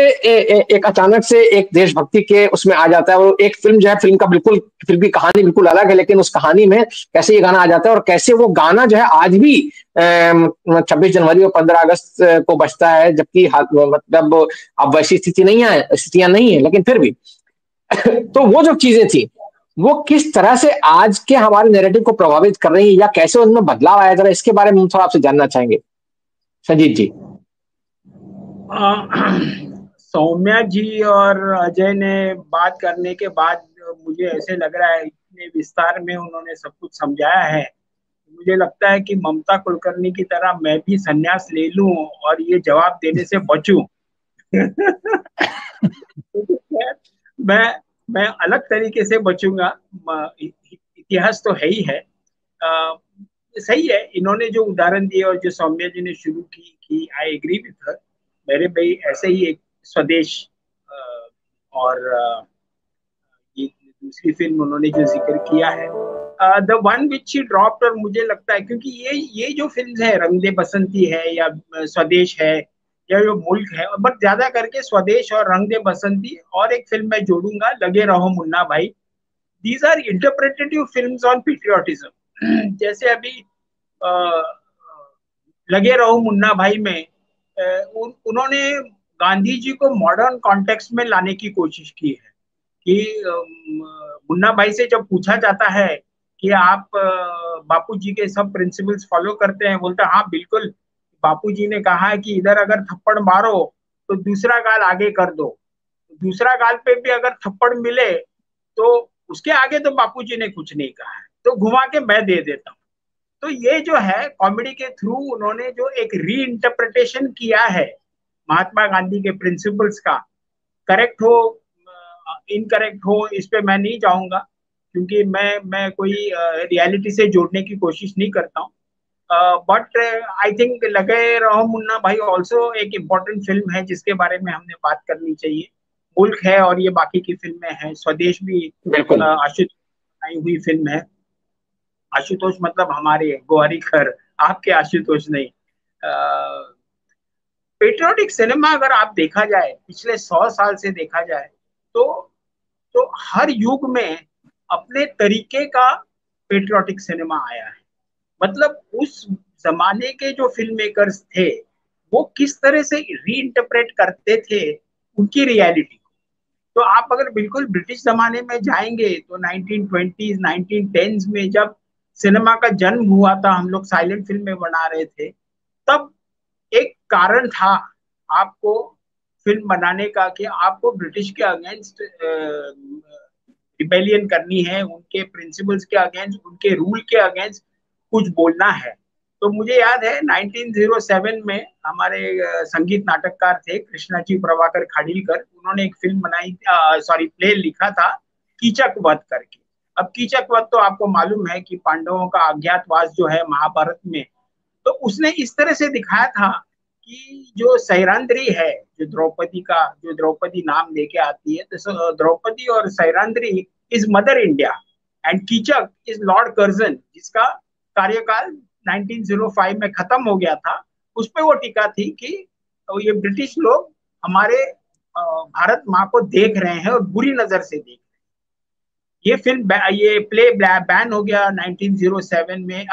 एक अचानक से एक देशभक्ति के उसमें आ जाता है, और एक फिल्म जो है, फिल्म का बिल्कुल, फिल्म की कहानी बिल्कुल अलग है, लेकिन उस कहानी में कैसे ये गाना आ जाता है, और कैसे वो गाना जो है आज भी 26 जनवरी और 15 अगस्त को बजता है, जबकि मतलब अब वैसी स्थिति नहीं है, स्थितियां नहीं है, लेकिन फिर भी तो वो जो चीजें थी वो किस तरह से आज के हमारे नैरेटिव को प्रभावित कर रही है, या कैसे उनमें बदलाव आया, जरा इसके बारे में हम थोड़ा आपसे जानना चाहेंगे संजीत जी। सौम्या जी और अजय ने बात करने के बाद मुझे ऐसे लग रहा है, इतने विस्तार में उन्होंने सब कुछ समझाया है, मुझे लगता है कि ममता कुलकर्णी की तरह मैं भी संन्यास ले लूं और ये जवाब देने से बचूं। मैं मैं अलग तरीके से बचूंगा। इतिहास तो है ही है। सही है, इन्होंने जो उदाहरण दिए और जो सौम्या जी ने शुरू की आई एग्री विथ हर। मेरे भाई ऐसे ही एक स्वदेश और ये दूसरी फिल्म उन्होंने जो जिक्र किया है, the one which she dropped, और मुझे लगता है क्योंकि ये जो फिल्म है, रंग दे बसंती है या स्वदेश है या जो मुल्क है, बट ज्यादा करके स्वदेश और रंग दे बसंती, और एक फिल्म मैं जोड़ूंगा, लगे रहो Munna Bhai. These are interpretative films on patriotism. जैसे अभी लगे रहो मुन्ना भाई में उन्होंने गांधी जी को मॉडर्न कॉन्टेक्स्ट में लाने की कोशिश की है कि मुन्ना भाई से जब पूछा जाता है कि आप बापू जी के सब प्रिंसिपल्स फॉलो करते हैं, बोलते हाँ बिल्कुल, बापू जी ने कहा है कि इधर अगर थप्पड़ मारो तो दूसरा गाल आगे कर दो, दूसरा गाल पे भी अगर थप्पड़ मिले तो उसके आगे तो बापू जी ने कुछ नहीं कहा है, तो घुमा के मैं दे देता हूँ। तो ये जो है कॉमेडी के थ्रू उन्होंने जो एक री इंटरप्रिटेशन किया है महात्मा गांधी के प्रिंसिपल्स का, करेक्ट हो इनकरेक्ट हो इस पे मैं नहीं जाऊंगा, क्योंकि मैं कोई रियलिटी से जोड़ने की कोशिश नहीं करता हूँ। बट आई थिंक लगे रहो मुन्ना भाई ऑल्सो एक इम्पोर्टेंट फिल्म है जिसके बारे में हमने बात करनी चाहिए। मुल्क है और ये बाकी की फिल्में हैं, स्वदेश भी बिल्कुल। आशुतोष आई हुई फिल्म है। आशुतोष मतलब हमारे गोवारीकर, आपके आशुतोष नहीं। पेट्रियोटिक सिनेमा अगर आप देखा जाए पिछले 100 साल से देखा जाए तो हर युग में अपने तरीके का पेट्रियोटिक सिनेमा आया है। मतलब उस जमाने के जो फिल्म मेकर्स थे वो किस तरह से री इंटरप्रेट करते थे उनकी रियलिटी को। तो आप अगर बिल्कुल ब्रिटिश जमाने में जाएंगे तो 1920s 1910s में जब सिनेमा का जन्म हुआ था, हम लोग साइलेंट फिल्में बना रहे थे, तब एक कारण था आपको फिल्म बनाने का कि आपको ब्रिटिश के अगेंस्ट रिबेलियन करनी है, उनके प्रिंसिपल्स के अगेंस्ट, उनके रूल के अगेंस्ट कुछ बोलना है। तो मुझे याद है 1907 में हमारे संगीत नाटककार थे कृष्णाजी प्रभाकर खाड़ीलकर, उन्होंने एक फिल्म बनाई, सॉरी प्ले लिखा था कीचक वध करके। अब कीचक वध तो आपको मालूम है कि पांडवों का अज्ञातवास जो है महाभारत में, तो उसने इस तरह से दिखाया था कि जो सैरांद्री है, जो द्रौपदी का जो द्रौपदी नाम लेके आती है, तो द्रौपदी और Sairandhri is Mother India and Keechak is Lord Curzon, जिसका कार्यकाल 1905 में खत्म हो गया था। उस पर वो टीका थी कि ये ब्रिटिश लोग हमारे भारत माँ को देख रहे हैं और बुरी नजर से देख रहे हैं। ये फिल्म ये प्ले बैन हो गया 1907 में,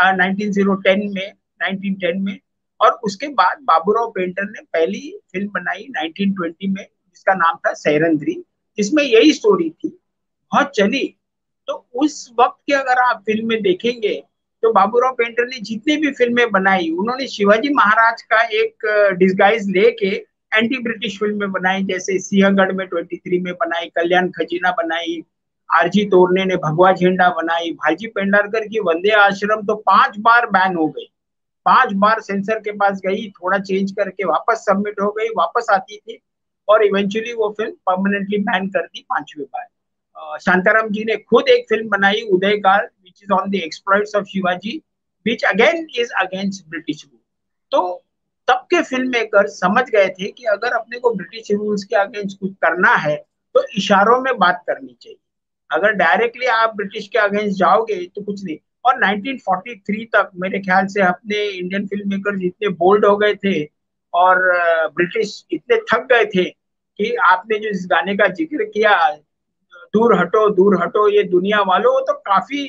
1910 में। और उसके बाद बाबूराव पेंटर ने पहली फिल्म बनाई 1920 में जिसका नाम था सैरंद्री, जिसमें यही स्टोरी थी, बहुत चली। तो उस वक्त की अगर आप फिल्में देखेंगे तो बाबूराव पेंटर ने जितनी भी फिल्में बनाई, उन्होंने शिवाजी महाराज का एक डिस्गाइज लेके एंटी ब्रिटिश फिल्में बनाई, जैसे सिंहगढ़ में 23 में बनाई, कल्याण खजीना बनाई, आरजी तोरने ने भगवा झंडा बनाई, भाजी पेंडारकर की वंदे आश्रम तो 5 बार बैन हो गई, 5 बार सेंसर के पास गई, थोड़ा चेंज करके वापस सबमिट हो गई, वापस आती थी और इवेंचुअली वो फिल्म परमानेंटली बैन कर दी 5वीं बार। शांताराम जी ने खुद एक फिल्म बनाई Udaykal, which is on the exploits of Shivaji, which again is against British rule. तो तब के फिल्म मेकर समझ गए थे कि अगर अपने को ब्रिटिश रूल्स के अगेंस्ट कुछ करना है तो इशारों में बात करनी चाहिए। अगर डायरेक्टली आप ब्रिटिश के अगेंस्ट जाओगे तो कुछ नहीं। और 1943 तक मेरे ख्याल से अपने इंडियन फिल्म मेकर इतने बोल्ड हो गए थे और ब्रिटिश इतने थक गए थे कि आपने जो इस गाने का जिक्र किया, दूर हटो ये दुनिया वालों, वो तो काफी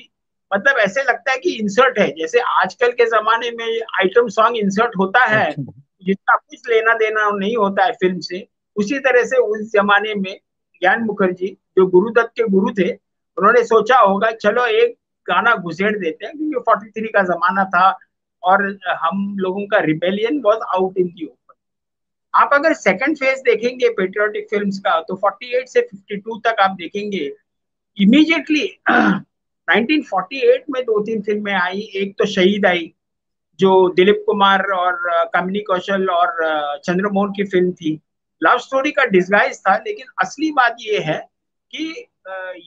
मतलब ऐसे लगता है कि इंसर्ट है, जैसे आजकल के जमाने में आइटम सॉन्ग इंसर्ट होता है जिसका कुछ लेना देना नहीं होता है फिल्म से। उसी तरह से उस जमाने में ज्ञान मुखर्जी जो गुरुदत्त के गुरु थे, उन्होंने सोचा होगा चलो एक गाना घुसेड़ देते हैं, क्योंकि 43 का जमाना था और हम लोगों का rebellion was out in the open. आप अगर सेकंड फेज देखेंगे पेट्रियोटिक फिल्म्स का तो 48 से 52 तक आप देखेंगे इमीडिएटली 1948 में दो तीन फिल्में आई। एक तो शहीद आई जो दिलीप कुमार और कामिनी कौशल और चंद्रमोहन की फिल्म थी। लव स्टोरी का डिस्गाइज था, लेकिन असली बात ये है कि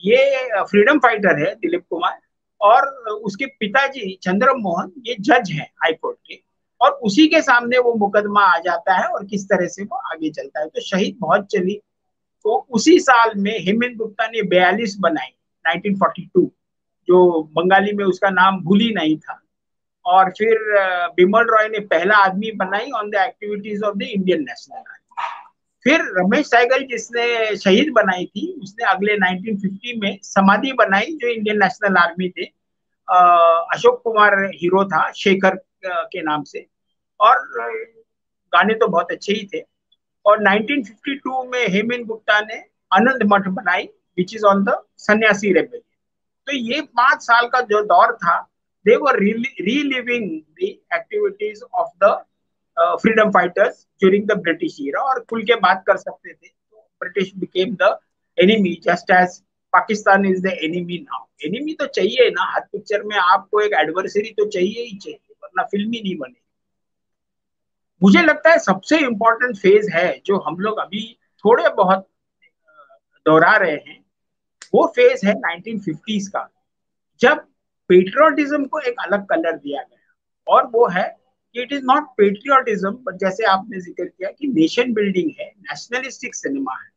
ये फ्रीडम फाइटर है दिलीप कुमार, और उसके पिताजी चंद्रमोहन ये जज हैं हाई कोर्ट के, और उसी के सामने वो मुकदमा आ जाता है और किस तरह से वो आगे चलता है। तो शहीद बहुत चली। तो उसी साल में हेमंत गुप्ता ने 42 बनाई 1942, जो बंगाली में उसका नाम भूली नहीं था। और फिर बिमल रॉय ने पहला आदमी बनाई on the activities of the Indian national army. फिर रमेश सहगल जिसने शहीद बनाई थी, उसने अगले 1950 में समाधि बनाई जो इंडियन नेशनल आर्मी थे। अशोक कुमार हीरो था शेखर के नाम से, और गाने तो बहुत अच्छे ही थे। और 1952 में हेमंत गुप्ता ने आनंद मठ बनाई विच इज ऑन द सन्यासी रेबेलियन। तो ये 5 साल का जो दौर था, they were reliving the activities of the freedom fighters during the British era, और खुल के बात कर सकते थे। तो British became the enemy just as Pakistan is the enemy now। enemy तो चाहिए ना, हर पिक्चर में आपको एक एडवर्सरी तो चाहिए ही चाहिए, वरना फिल्म ही नहीं बनेगी। मुझे लगता है सबसे इम्पोर्टेंट फेज है जो हम लोग अभी थोड़े बहुत दोहरा रहे हैं, वो फेज है 1950s का, जब पेट्रियोटिज्म को एक अलग कलर दिया गया। और वो है कि it is not patriotism, but जैसे आपने जिक्र किया कि नेशन बिल्डिंग है, नेशनलिस्टिक सिनेमा है।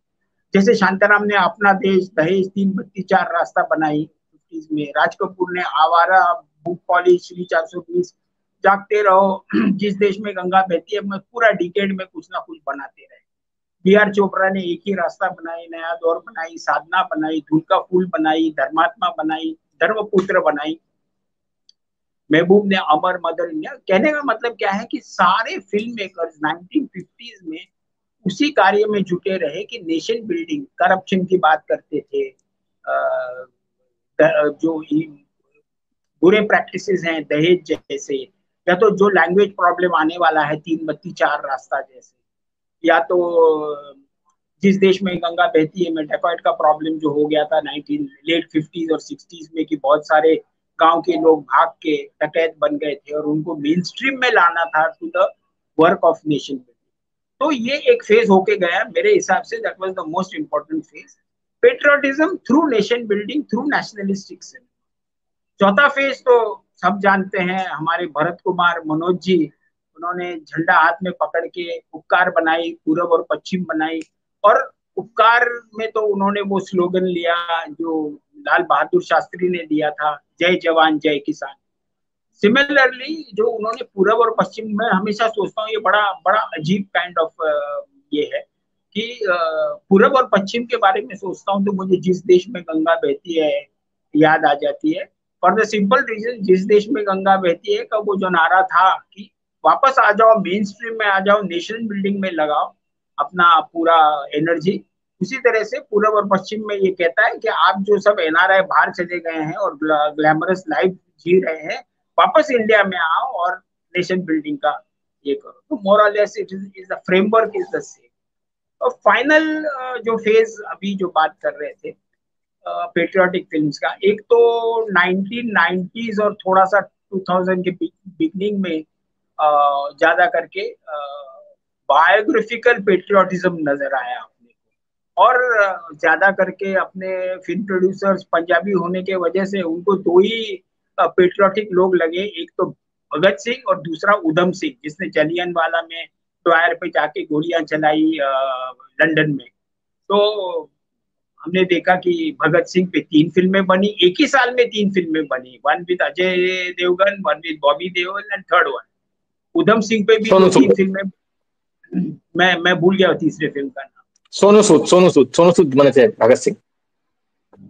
जैसे शांताराम ने अपना देश, दहेज, 3 बत्ती 4 रास्ता बनाई 50s में, राज कपूर ने आवारा, बुक पॉलिश, श्री 420, जागते रहो, जिस देश में गंगा बहती है, मैं पूरा डिकेड में कुछ ना कुछ बनाते रहे। बी.आर. चोपड़ा ने एक ही रास्ता बनाई, नया दौर बनाई, साधना बनाई, धूल का फूल बनाई, धर्मात्मा बनाई, धर्मपुत्र बनाई, महबूब ने अमर मदर इंडिया। कहने का मतलब क्या है कि सारे फिल्म मेकर्स 1950s में उसी कार्य में जुटे रहे कि नेशन बिल्डिंग, करप्शन की बात करते थे, जो बुरे प्रैक्टिसेस हैं दहेज जैसे, या तो जो लैंग्वेज प्रॉब्लम आने वाला है 3 बत्ती 4 रास्ता जैसे, या तो जिस देश में गंगा बहती है में डेकॉइट का प्रॉब्लम जो हो गया था लेट 50s और 60s में, कि बहुत सारे गांव के लोग भाग के डकैत बन गए थे और उनको मेन स्ट्रीम में लाना था to the work of nation building. तो ये एक फेज होके गया मेरे हिसाब से, that was the most important phase, patriotism through nation building through nationalistic cinema. चौथा फेज तो सब जानते हैं, हमारे भरत कुमार, मनोज जी, उन्होंने झंडा हाथ में पकड़ के उपकार बनाई, पूरब और पश्चिम बनाई। और उपकार में तो उन्होंने वो स्लोगन लिया जो लाल बहादुर शास्त्री ने दिया था, जय जवान जय किसान। सिमिलरली जो उन्होंने पूरब और पश्चिम में, हमेशा सोचता हूँ ये बड़ा बड़ा अजीब काइंड ऑफ ये है कि पूरब और पश्चिम के बारे में सोचता हूँ तो मुझे जिस देश में गंगा बहती है याद आ जाती है, फॉर द सिंपल रीजन जिस देश में गंगा बहती है का वो जो नारा था कि वापस आ जाओ, मेन स्ट्रीम में आ जाओ, नेशन बिल्डिंग में लगाओ अपना पूरा एनर्जी। उसी तरह से पूरब और पश्चिम में ये कहता है कि आप जो सब एनआरआई बाहर चले गए हैं और ग्लैमरस लाइफ जी रहे हैं, वापस इंडिया में आओ और नेशन बिल्डिंग का ये करो। तो मोर और less it is the framework is the same. और फाइनल जो फेज अभी जो बात कर रहे थे पेट्रियोटिक फिल्म्स का, एक तो 1990s और थोड़ा सा 2000 के बिगनिंग में ज्यादा करके बायोग्राफिकल पेट्रियोटिज्म नजर आया अपने को। और ज्यादा करके अपने फिल्म प्रोड्यूसर्स पंजाबी होने के वजह से उनको दो ही पेट्रियोटिक लोग लगे, एक तो भगत सिंह और दूसरा उधम सिंह, जिसने जलियांवाला में स्क्वायर पे जाके गोलियां चलाई लंदन में। तो हमने देखा कि भगत सिंह पे 3 फिल्में बनी, एक ही साल में 3 फिल्में बनी, one with Ajay Devgn, one with Bobby Deol and third one. Udham Singh पे भी सोनू जो सूद 3 फिल्में, मैं भूल गया तीसरे फिल्म का नाम। सोनू सूद बने थे भगत सिंह।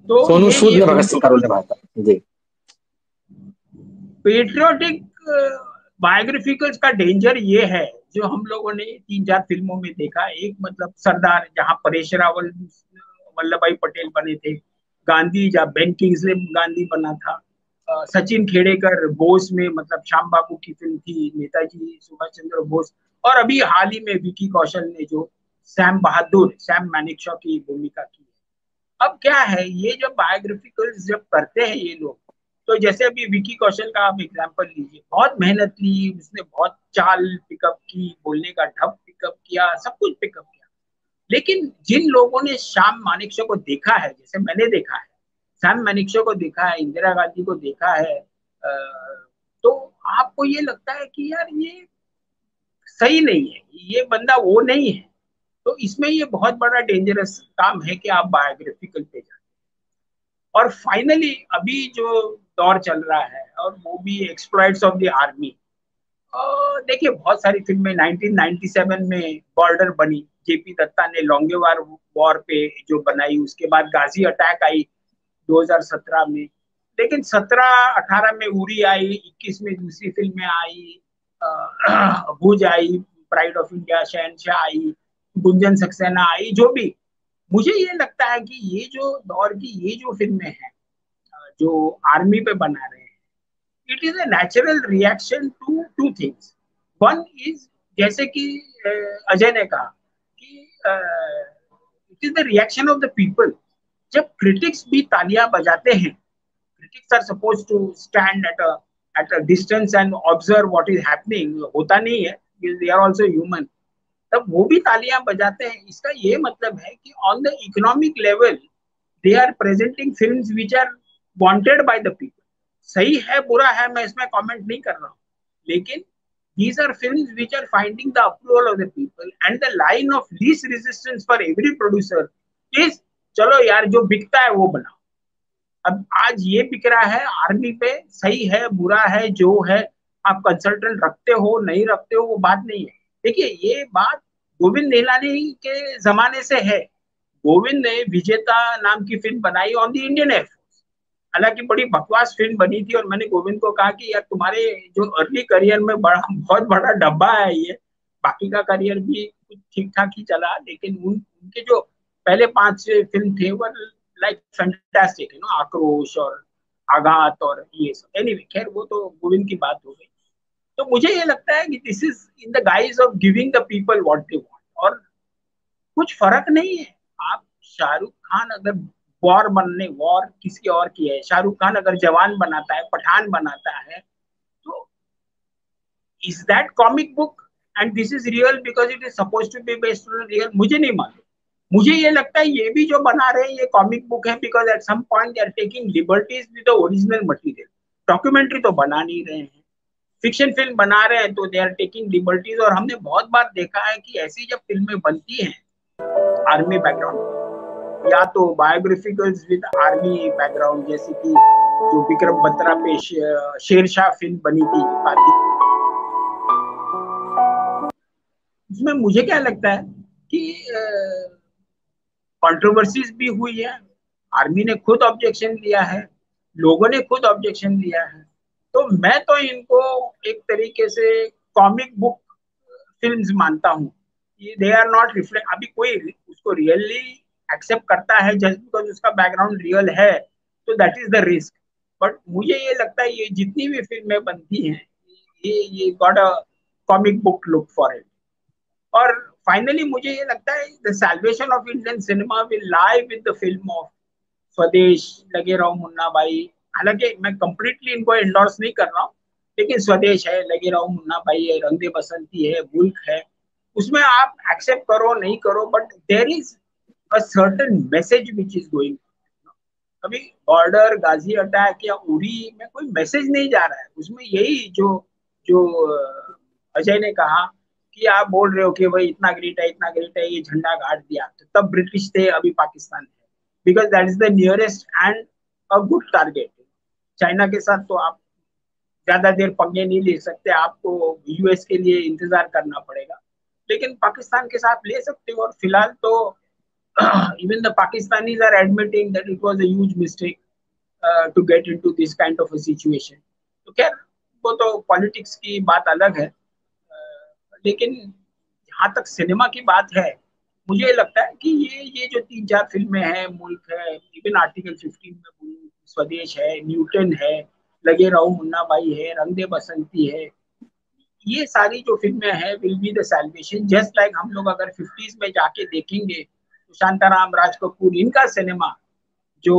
तो सोनू सूद ये ने भगत दोनों सिंह का रोल निभाया था जी। पेट्रियोटिक बायोग्राफिकल्स का डेंजर ये है, जो हम लोगों ने 3-4 फिल्मों में देखा। एक मतलब सरदार, जहाँ परेश रावल वल्लभ भाई पटेल बने थे। गांधी, जहाँ बेन किंग्सले गांधी बना था। सचिन खेड़ेकर बोस में, मतलब श्याम बाबू की फिल्म थी, नेताजी सुभाष चंद्र बोस। और अभी हाल ही में विकी कौशल ने जो सैम बहादुर, सैम मानेकशॉ की भूमिका की है। अब क्या है, ये जब बायोग्राफिकल्स जब करते हैं ये लोग, तो जैसे अभी विकी कौशल का आप एग्जांपल लीजिए, बहुत मेहनत ली उसने, बहुत चाल पिकअप की, बोलने का ढब पिकअप किया, सब कुछ पिकअप किया। लेकिन जिन लोगों ने श्याम मानेकशॉ को देखा है, जैसे मैंने देखा है, श्याम मानेकशॉ को देखा है, इंदिरा गांधी को देखा है, तो आपको ये लगता है कि यार ये सही नहीं है, ये बंदा वो नहीं है। तो इसमें ये बहुत बड़ा डेंजरस काम है कि आप बायोग्राफिकल पे जाए। और फाइनली अभी जो दौर चल रहा है, और वो भी एक्सप्लॉइट्स ऑफ द आर्मी। देखिए, बहुत सारी फिल्में 1997 में बॉर्डर बनी, जेपी दत्ता ने लोंगेवार वॉर पे जो बनाई, उसके बाद गाजी अटैक आई 2017 में। लेकिन 17-18 में उरी आई, 21 में दूसरी फिल्में आई, भुज आई, प्राइड ऑफ इंडिया, शहनशाह आई, गुंजन सक्सेना आई। जो भी, मुझे ये लगता है कि ये जो दौर की ये जो फिल्में हैं, जो आर्मी पे बना रहे हैं, it is a natural reaction to two things. One is, जैसे कि अजय ने कहा कि it is the reaction of the people. जब क्रिटिक्स भी तालियां बजाते हैं, critics are supposed to stand at a distance and observe what is happening, होता नहीं है, they are also human, तब वो भी तालियां बजाते हैं। इसका ये मतलब है कि on the economic level they are presenting films which are wanted by the people. सही है बुरा है, मैं इसमें कमेंट नहीं कर रहा हूँ, लेकिन these are films which are finding the approval of the people, and the line of least resistance for every producer is, चलो यार जो बिकता है वो बनाओ। अब आज ये बिक रहा है आर्मी पे, सही है बुरा है जो है, आप कंसल्टेंट रखते हो नहीं रखते हो वो बात नहीं है। देखिए, ये बात गोविंद निहलानी के जमाने से है। गोविंद ने विजेता नाम की फिल्म बनाई ऑन द इंडियन एयरफोर्स, हालांकि बड़ी बकवास फिल्म बनी थी। और मैंने गोविंद को कहा कि यार तुम्हारे जो अर्ली करियर में बहुत बड़ा डब्बा है ये, बाकी का करियर भी कुछ ठीक ठाक ही चला, लेकिन उनके जो पहले 5 फिल्म थे वो लाइक फैंटास्टिक, आक्रोश और आघात और ये सब। एनीवे, खैर वो तो गोविंद की बात हो गई। तो मुझे ये लगता है कि this is in the guys of giving the people what they want, और कुछ फर्क नहीं है। आप शाहरुख खान अगर वॉर किसी और की है, शाहरुख खान अगर जवान बनाता है, पठान बनाता है, तो is that comic book and this is real because it is suppose to be based on real? मुझे नहीं मालूम। मुझे ये लगता है ये भी जो बना रहे हैं ये कॉमिक बुक है, because at some point they are taking liberties with the original material. Documentary तो बना नहीं रहे हैं, फिक्शन फिल्म बना रहे हैं, तो दे आर टेकिंग लिबर्टीज। और हमने बहुत बार देखा है कि ऐसी जब फिल्में बनती हैं आर्मी बैकग्राउंड, या तो बायोग्राफिकल्स विद आर्मी बैकग्राउंड, जैसे कि जो विक्रम बत्रा पे शेरशाह फिल्म बनी थी कारगिल, उसमें मुझे क्या लगता है कि कंट्रोवर्सीज भी हुई है, आर्मी ने खुद ऑब्जेक्शन दिया है, लोगों ने खुद ऑब्जेक्शन दिया है। तो मैं तो इनको एक तरीके से कॉमिक बुक फिल्म्स मानता हूँ। दे आर नॉट रिफ्लेक्ट, अभी कोई उसको रियली एक्सेप्ट करता है जस्ट बिकॉज उसका बैकग्राउंड रियल है, तो that is the risk. But मुझे ये लगता है ये जितनी भी फिल्में बनती हैं, ये got a comic book look for it. और फाइनली मुझे ये लगता है the salvation of Indian cinema will lie with the film of स्वदेश, लगे रहो मुन्ना भाई। हालांकि मैं कंप्लीटली इनको एंडोर्स नहीं कर रहा हूँ, लेकिन स्वदेश है, लगे रहो मुन्ना भाई है, रंग दे बसंती है, मुल्क है, उसमें आप एक्सेप्ट करो नहीं करो, but there is a certain message which is going. अभी बॉर्डर, गाजी अटैक या उरी में कोई मैसेज नहीं जा रहा है, उसमें यही जो जो अजय ने कहा कि आप बोल रहे हो कि भाई इतना ग्रेट है, इतना ग्रेट है, ये झंडा गाड़ दिया, तो तब ब्रिटिश थे, अभी पाकिस्तान है, because that is the nearest and a good target. China के साथ तो आप ज्यादा देर पंगे नहीं ले सकते, आपको यूएस के लिए इंतजार करना पड़ेगा, लेकिन पाकिस्तान के साथ ले सकते हो। और फिलहाल तो even the Pakistanis are admitting that it was a huge mistake to get into this kind of a situation. तो खैर वो तो पॉलिटिक्स की बात अलग है, लेकिन जहाँ तक सिनेमा की बात है, मुझे लगता है कि ये जो 3-4 फिल्में हैं, मुल्क है, इवन आर्टिकल 15 में स्वदेश है, न्यूटन है, लगे रहो मुन्ना भाई है, रंग दे बसंती है, ये सारी जो फिल्में हैं will be the salvation. Just like हम लोग अगर 50s में जाके देखेंगे तो शांताराम, राज कपूर, इनका सिनेमा जो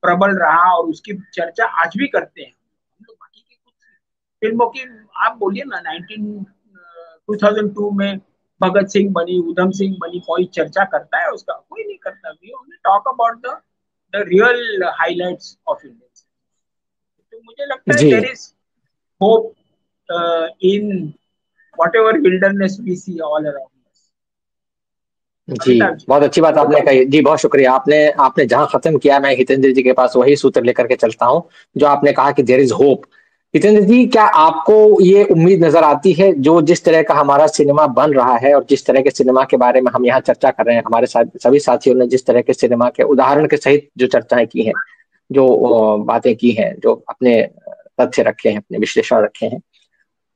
प्रबल रहा और उसकी चर्चा आज भी करते हैं हम लोग। बाकी की कुछ फिल्मों की आप बोलिए ना, 2002 में भगत सिंह बनी, उधम सिंह बनी, कोई चर्चा करता है उसका? कोई नहीं करता। We only talk about the real highlights of India. तो मुझे लगता है जी there is hope in whatever wilderness we see all around us. जी, अमिताभ जी। बहुत अच्छी बात आपने कही जी, बहुत शुक्रिया। आपने जहां खत्म किया, मैं हितेंद्र जी के पास वही सूत्र लेकर के चलता हूं, जो आपने कहा कि देयर इज होप। हितेंद्र जी, क्या आपको ये उम्मीद नजर आती है, जो जिस तरह का हमारा सिनेमा बन रहा है और जिस तरह के सिनेमा के बारे में हम यहाँ चर्चा कर रहे हैं, हमारे साथ सभी साथियों ने जिस तरह के सिनेमा के उदाहरण के सहित जो चर्चाएं की हैं, जो बातें की हैं, जो अपने तथ्य रखे हैं, अपने विश्लेषण रखे हैं,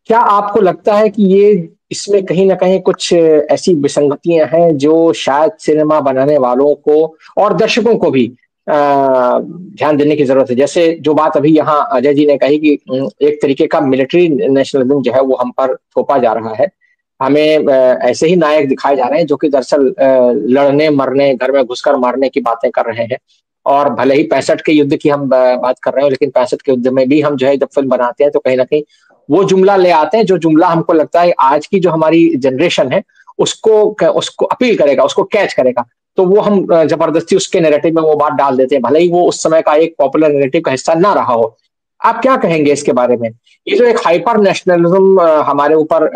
क्या आपको लगता है कि ये इसमें कहीं ना कहीं कुछ ऐसी विसंगतियां हैं जो शायद सिनेमा बनाने वालों को और दर्शकों को भी ध्यान देने की जरूरत है? जैसे जो बात अभी यहाँ अजय जी ने कही कि एक तरीके का मिलिट्री नेशनलिज्म जो है वो हम पर थोपा जा रहा है, हमें ऐसे ही नायक दिखाए जा रहे हैं जो कि दरअसल लड़ने मरने, घर में घुसकर मारने की बातें कर रहे हैं। और भले ही 65 के युद्ध की हम बात कर रहे हो, लेकिन 65 के युद्ध में भी हम जो है जब फिल्म बनाते हैं तो कहीं ना कहीं वो जुमला ले आते हैं, जो जुमला हमको लगता है आज की जो हमारी जनरेशन है उसको अपील करेगा, उसको कैच करेगा, तो वो हम जबरदस्ती उसके नैरेटिव में वो बात डाल देते हैं, भले ही वो उस समय का एक पॉपुलर नैरेटिव का हिस्सा ना रहा हो। आप क्या कहेंगे इसके बारे में? ये जो एक हाइपर नेशनलिज्म हमारे ऊपर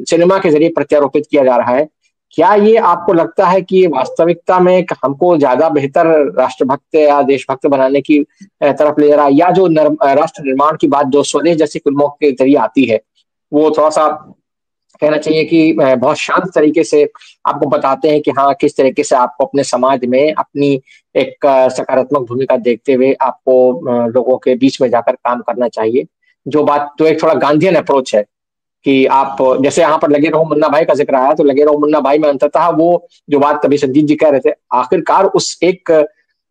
सिनेमा के जरिए प्रत्यारोपित किया जा रहा है, क्या ये आपको लगता है कि ये वास्तविकता में हमको ज्यादा बेहतर राष्ट्रभक्त या देशभक्त बनाने की तरफ ले जा रहा है, या जो राष्ट्र निर्माण की बात जो स्वदेश जैसी फिल्मों के जरिए आती है, वो थोड़ा सा कहना चाहिए कि बहुत शांत तरीके से आपको बताते हैं कि हाँ, किस तरीके से आपको अपने समाज में अपनी एक सकारात्मक भूमिका देखते हुए आपको लोगों के बीच में जाकर काम करना चाहिए? जो बात तो एक थोड़ा गांधीयन अप्रोच है कि आप जैसे यहाँ पर लगे रहो मुन्ना भाई का जिक्र आया, तो लगे रहो मुन्ना भाई में अंततः वो जो बात कभी संजीत जी कह रहे थे, आखिरकार उस एक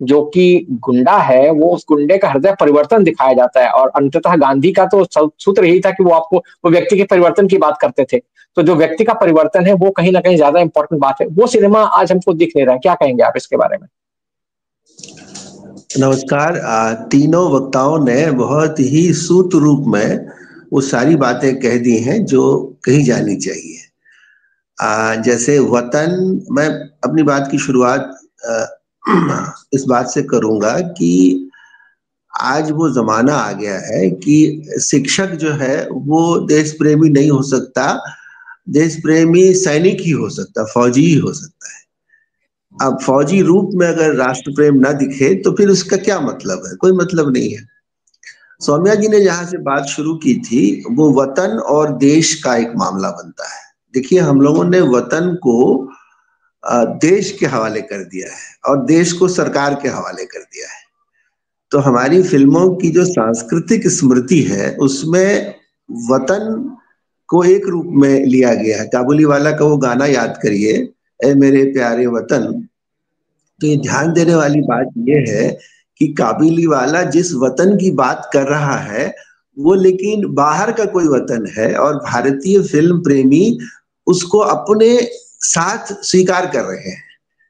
जो कि गुंडा है, वो उस गुंडे का हृदय परिवर्तन दिखाया जाता है। और अंततः गांधी का तो सूत्र यही था कि वो व्यक्ति के परिवर्तन की बात करते थे। तो जो व्यक्ति का परिवर्तन है वो कहीं ना कहीं ज्यादा इंपॉर्टेंट बात है। वो सिनेमा आज हमको दिख नहीं रहा है, क्या कहेंगे आप इसके बारे में? नमस्कार। तीनों वक्ताओं ने बहुत ही सूत्र रूप में वो सारी बातें कह दी हैं जो कही जानी चाहिए। जैसे वतन, मैं अपनी बात की शुरुआत इस बात से करूंगा कि आज वो जमाना आ गया है कि शिक्षक जो है वो देश प्रेमी नहीं हो सकता, देश प्रेमी सैनिक ही हो सकता, फौजी ही हो सकता है। अब फौजी रूप में अगर राष्ट्र प्रेम ना दिखे तो फिर उसका क्या मतलब है? कोई मतलब नहीं है। सौम्या जी ने जहां से बात शुरू की थी वो वतन और देश का एक मामला बनता है। देखिए, हम लोगों ने वतन को देश के हवाले कर दिया है और देश को सरकार के हवाले कर दिया है। तो हमारी फिल्मों की जो सांस्कृतिक स्मृति है उसमें वतन को एक रूप में लिया गया है। काबुलीवाला का वो गाना याद करिए, ए मेरे प्यारे वतन। तो ये ध्यान देने वाली बात ये है कि काबुलीवाला जिस वतन की बात कर रहा है वो लेकिन बाहर का कोई वतन है, और भारतीय फिल्म प्रेमी उसको अपने साथ स्वीकार कर रहे हैं।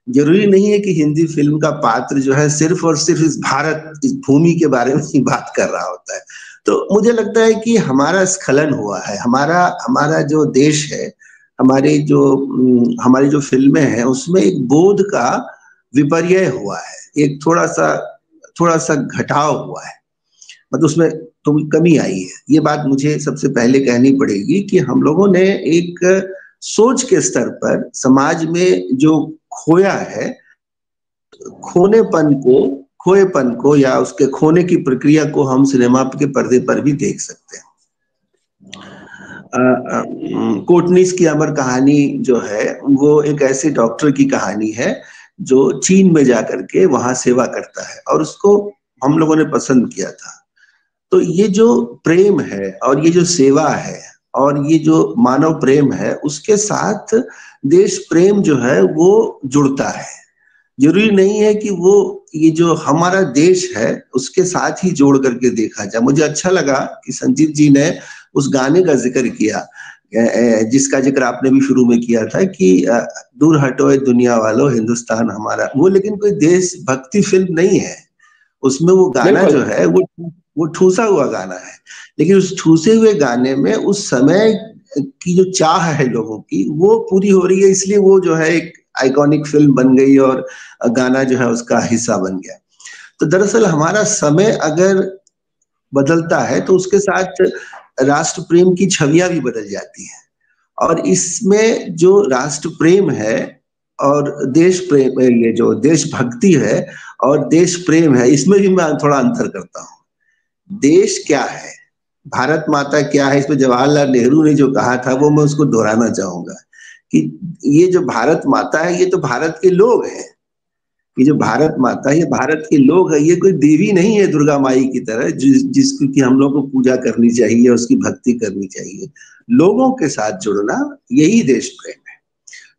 जरूरी नहीं है कि हिंदी फिल्म का पात्र जो है सिर्फ और सिर्फ इस भारत, इस भूमि के बारे में ही बात कर रहा होता है। तो मुझे लगता है कि हमारा स्खलन हुआ है। हमारा जो देश है, हमारी जो फिल्में हैं उसमें एक बोध का विपर्यय हुआ है, एक थोड़ा सा घटाव हुआ है। मतलब उसमें कमी आई है। ये बात मुझे सबसे पहले कहनी पड़ेगी कि हम लोगों ने एक सोच के स्तर पर समाज में जो खोया है, खोएपन को या उसके खोने की प्रक्रिया को हम सिनेमा के पर्दे पर भी देख सकते हैं। कोटनीस की अमर कहानी जो है वो एक ऐसे डॉक्टर की कहानी है जो चीन में जाकर के वहां सेवा करता है और उसको हम लोगों ने पसंद किया था। तो ये जो प्रेम है और ये जो सेवा है और ये जो मानव प्रेम है, उसके साथ देश प्रेम जो है वो जुड़ता है। जरूरी नहीं है कि वो ये जो हमारा देश है उसके साथ ही जोड़ करके देखा जाए। मुझे अच्छा लगा कि संजीत जी ने उस गाने का जिक्र किया जिसका जिक्र आपने भी शुरू में किया था कि दूर हटो ए दुनिया वालों हिंदुस्तान हमारा। वो लेकिन कोई देशभक्ति फिल्म नहीं है, उसमें वो गाना जो है वो ठूसा हुआ गाना है, लेकिन उस ठूसे हुए गाने में उस समय की जो चाह है लोगों की वो पूरी हो रही है, इसलिए वो जो है एक आइकॉनिक फिल्म बन गई और गाना जो है उसका हिस्सा बन गया। तो दरअसल हमारा समय अगर बदलता है तो उसके साथ राष्ट्र प्रेम की छवियां भी बदल जाती हैं, और इसमें जो राष्ट्र प्रेम है और देश प्रेम, ये जो देशभक्ति है और देश प्रेम है, इसमें भी मैं थोड़ा अंतर करता हूँ। देश क्या है, भारत माता क्या है, इसमें जवाहरलाल नेहरू ने जो कहा था वो मैं उसको दोहराना चाहूंगा कि ये जो भारत माता है ये तो भारत के लोग हैं। ये जो भारत माता है ये भारत के लोग है, ये कोई देवी नहीं है दुर्गा माई की तरह जिसकी कि हम लोग को पूजा करनी चाहिए, उसकी भक्ति करनी चाहिए। लोगों के साथ जुड़ना यही देश प्रेम है।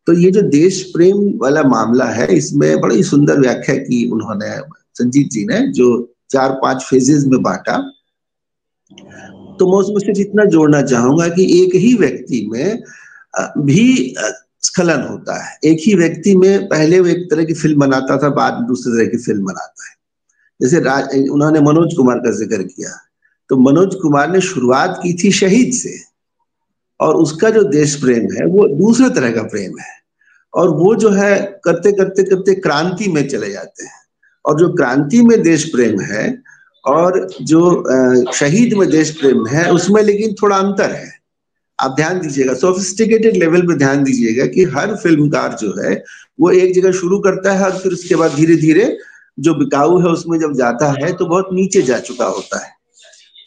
तो ये जो देश प्रेम वाला मामला है इसमें बड़ी सुंदर व्याख्या की उन्होंने, संजीत जी ने, जो 4-5 फेजेस में बांटा। तो मैं उसमें सिर्फ इतना जोड़ना चाहूंगा कि एक ही व्यक्ति में भी स्खलन होता है। एक ही व्यक्ति में पहले वो एक तरह की फिल्म बनाता था, बाद में दूसरे तरह की फिल्म बनाता है। जैसे उन्होंने मनोज कुमार का जिक्र किया, तो मनोज कुमार ने शुरुआत की थी शहीद से, और उसका जो देश प्रेम है वो दूसरे तरह का प्रेम है, और वो जो है करते करते करते क्रांति में चले जाते हैं। और जो क्रांति में देश प्रेम है और जो शहीद में देश प्रेम है उसमें लेकिन थोड़ा अंतर है। आप ध्यान दीजिएगा, सोफिस्टिकेटेड लेवल पे ध्यान दीजिएगा कि हर फिल्मकार जो है वो एक जगह शुरू करता है और फिर उसके बाद धीरे धीरे जो बिकाऊ है उसमें जब जाता है तो बहुत नीचे जा चुका होता है।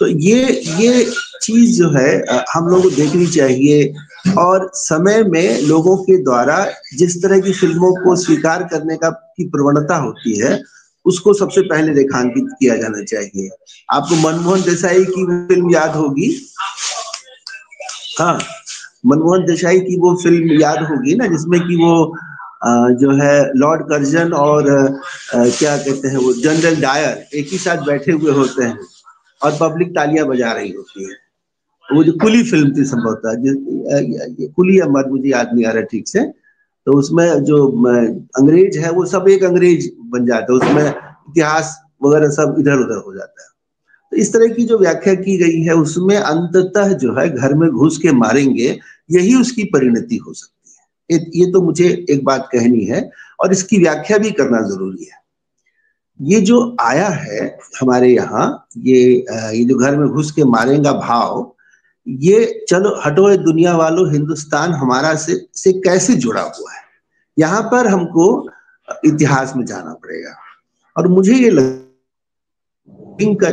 तो ये चीज जो है हम लोगों को देखनी चाहिए, और समय में लोगों के द्वारा जिस तरह की फिल्मों को स्वीकार करने की प्रवणता होती है उसको सबसे पहले रेखांकित किया जाना चाहिए। आपको मनमोहन देसाई की फिल्म याद होगी, हाँ, मनमोहन देसाई की वो फिल्म याद होगी ना, जिसमें कि वो जो है लॉर्ड कर्जन और क्या कहते हैं वो जनरल डायर एक ही साथ बैठे हुए होते हैं और पब्लिक तालियां बजा रही होती है। वो जो कुली फिल्म थी संभवतः, कुली या मर्द मुझे याद नहीं आ रहा ठीक से, तो उसमें जो अंग्रेज है वो सब एक अंग्रेज बन जाता है, उसमें इतिहास वगैरह सब इधर उधर हो जाता है। तो इस तरह की जो व्याख्या की गई है उसमें अंततः जो है घर में घुस के मारेंगे, यही उसकी परिणति हो सकती है। ये तो मुझे एक बात कहनी है और इसकी व्याख्या भी करना जरूरी है। ये जो आया है हमारे यहाँ, ये जो घर में घुस के मारेगा भाव, ये चलो हटो दुनिया वालों हिंदुस्तान हमारा से कैसे जुड़ा हुआ है, यहाँ पर हमको इतिहास में जाना पड़ेगा। और मुझे ये लगता,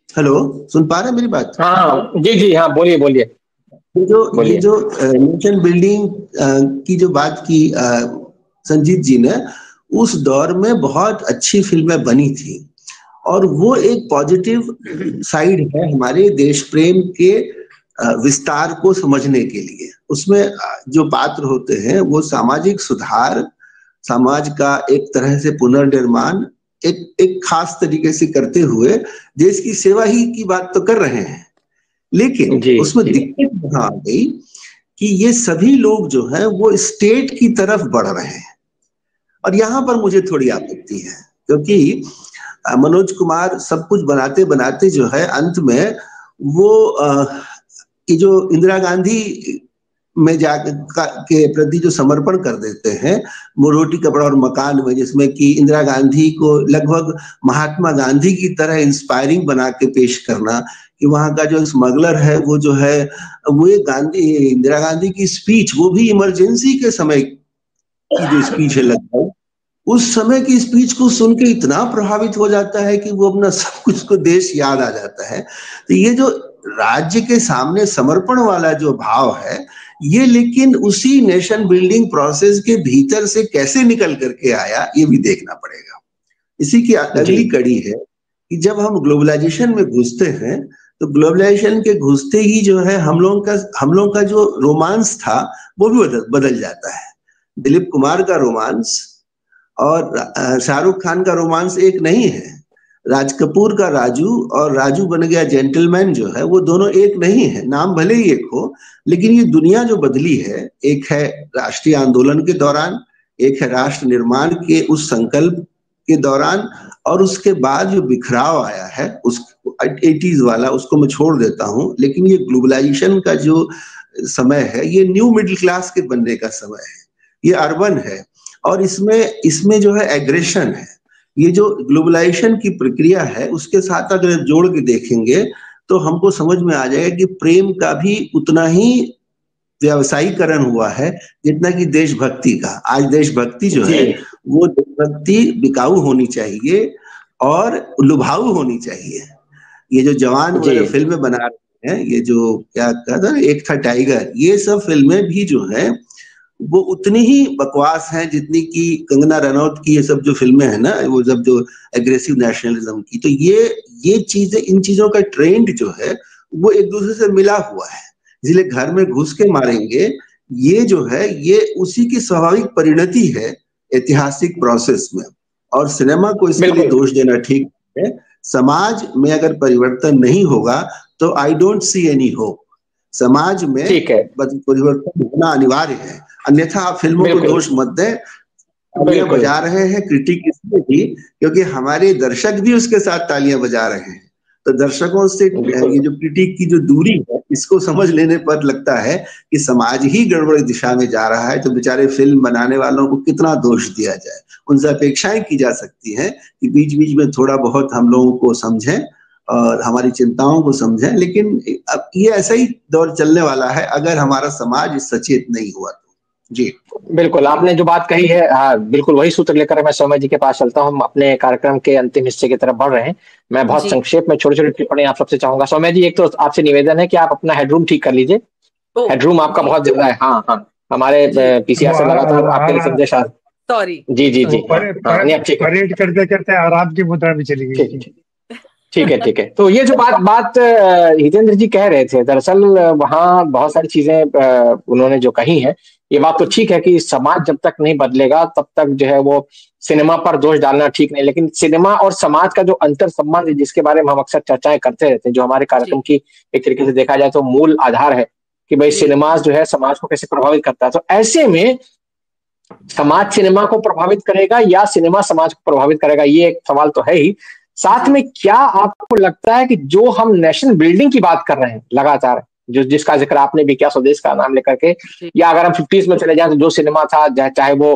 हेलो, सुन पा रहे हैं मेरी बात? हाँ जी जी, हाँ बोलिए बोलिए। ये जो नेशन बिल्डिंग की जो बात की संजीत जी ने, उस दौर में बहुत अच्छी फिल्में बनी थी, और वो एक पॉजिटिव साइड है हमारे देश प्रेम के विस्तार को समझने के लिए। उसमें जो पात्र होते हैं वो सामाजिक सुधार, समाज का एक तरह से पुनर्निर्माण एक खास तरीके से करते हुए देश की सेवा ही की बात तो कर रहे हैं। लेकिन उसमें दिक्कत यहाँ आ गई कि ये सभी लोग जो हैं वो स्टेट की तरफ बढ़ रहे हैं, और यहाँ पर मुझे थोड़ी आपत्ति है, क्योंकि मनोज कुमार सब कुछ बनाते बनाते जो है अंत में वो ये जो इंदिरा गांधी में जा के प्रति जो समर्पण कर देते हैं, वो रोटी कपड़ा और मकान में, जिसमें कि इंदिरा गांधी को लगभग महात्मा गांधी की तरह इंस्पायरिंग बना के पेश करना, कि वहां का जो स्मगलर है वो जो है वो इंदिरा गांधी की स्पीच, वो भी इमरजेंसी के समय की जो स्पीच है लगभग, उस समय की स्पीच को सुन के इतना प्रभावित हो जाता है कि वो अपना सब कुछ को देश याद आ जाता है। तो ये जो राज्य के सामने समर्पण वाला जो भाव है, ये लेकिन उसी नेशन बिल्डिंग प्रोसेस के भीतर से कैसे निकल करके आया, ये भी देखना पड़ेगा। इसी की अगली कड़ी है कि जब हम ग्लोबलाइजेशन में घुसते हैं, तो ग्लोबलाइजेशन के घुसते ही जो है हम लोगों का जो रोमांस था वो भी बदल जाता है। दिलीप कुमार का रोमांस और शाहरुख खान का रोमांस एक नहीं है। राज कपूर का राजू और राजू बन गया जेंटलमैन जो है, वो दोनों एक नहीं है। नाम भले ही एक हो, लेकिन ये दुनिया जो बदली है, एक है राष्ट्रीय आंदोलन के दौरान, एक है राष्ट्र निर्माण के उस संकल्प के दौरान, और उसके बाद जो बिखराव आया है उस 80s वाला, उसको मैं छोड़ देता हूं। लेकिन ये ग्लोबलाइजेशन का जो समय है, ये न्यू मिडिल क्लास के बनने का समय है, ये अर्बन है, और इसमें जो है एग्रेशन है। ये जो ग्लोबलाइजेशन की प्रक्रिया है, उसके साथ अगर जोड़ के देखेंगे तो हमको समझ में आ जाएगा कि प्रेम का भी उतना ही व्यवसायीकरण हुआ है जितना कि देशभक्ति का। आज देशभक्ति जो है, वो देशभक्ति बिकाऊ होनी चाहिए और लुभाऊ होनी चाहिए। ये जो जवान वगैरह फिल्में बना रहे हैं, ये जो क्या कहता है, एक था टाइगर, ये सब फिल्में भी जो है वो उतनी ही बकवास हैं जितनी कि कंगना रनौत की ये सब जो फिल्में हैं ना, वो सब जो एग्रेसिव नेशनलिज्म की। तो ये चीजें, इन चीजों का ट्रेंड जो है वो एक दूसरे से मिला हुआ है, इसलिए घर में घुस के मारेंगे, ये जो है ये उसी की स्वाभाविक परिणति है ऐतिहासिक प्रोसेस में। और सिनेमा को इसके लिए दोष देना ठीक है। समाज में अगर परिवर्तन नहीं होगा तो I don't see any hope. समाज में परिवर्तन होना अनिवार्य है, अन्यथा आप फिल्मों को दोष मत दें। तालियां बजा रहे हैं क्रिटिक इसलिए भी क्योंकि हमारे दर्शक भी उसके साथ तालियां बजा रहे हैं। तो दर्शकों से ये जो क्रिटिक की जो दूरी है, इसको समझ लेने पर लगता है कि समाज ही गड़बड़ दिशा में जा रहा है। तो बेचारे फिल्म बनाने वालों को कितना दोष दिया जाए। उनसे अपेक्षाएं की जा सकती है कि बीच बीच में थोड़ा बहुत हम लोगों को समझें और हमारी चिंताओं को समझें, लेकिन अब ये ऐसा ही दौर चलने वाला है अगर हमारा समाज सचेत नहीं हुआ तो। जी बिल्कुल, आपने जो बात कही है, हाँ बिल्कुल वही सूत्र लेकर मैं सौम्य जी के पास चलता हूँ। हम अपने कार्यक्रम के अंतिम हिस्से की तरफ बढ़ रहे हैं। मैं बहुत संक्षेप में छोटी छोटी टिप्पणी आप सबसे चाहूंगा। सौम्य जी, एक तो आपसे निवेदन है कि आप अपना हेडरूम ठीक कर लीजिए। हेडरूम आपका बहुत ज्यादा है। हाँ हाँ, हमारे पीसीआर से लगातार आपके लिए संदेश। सॉरी जी जी जी, परेड करते करते आराम की मुद्रा में चली गई। ठीक है ठीक है। तो ये जो बात हितेंद्र जी कह रहे थे, दरअसल वहाँ बहुत सारी चीजें उन्होंने जो कही है, ये बात तो ठीक है कि समाज जब तक नहीं बदलेगा तब तक जो है वो सिनेमा पर दोष डालना ठीक नहीं। लेकिन सिनेमा और समाज का जो अंतर संबंध है, जिसके बारे में हम अक्सर चर्चाएं करते रहते हैं, जो हमारे कार्यक्रम की एक तरीके से देखा जाए तो मूल आधार है कि भाई सिनेमा जो है समाज को कैसे प्रभावित करता है। तो ऐसे में समाज सिनेमा को प्रभावित करेगा या सिनेमा समाज को प्रभावित करेगा, ये एक सवाल तो है ही। साथ में क्या आपको लगता है कि जो हम नेशन बिल्डिंग की बात कर रहे हैं लगातार, जो जिसका जिक्र आपने भी किया स्वदेश का नाम लेकर के, या अगर हम 50s में चले जाएं तो जो सिनेमा था, चाहे वो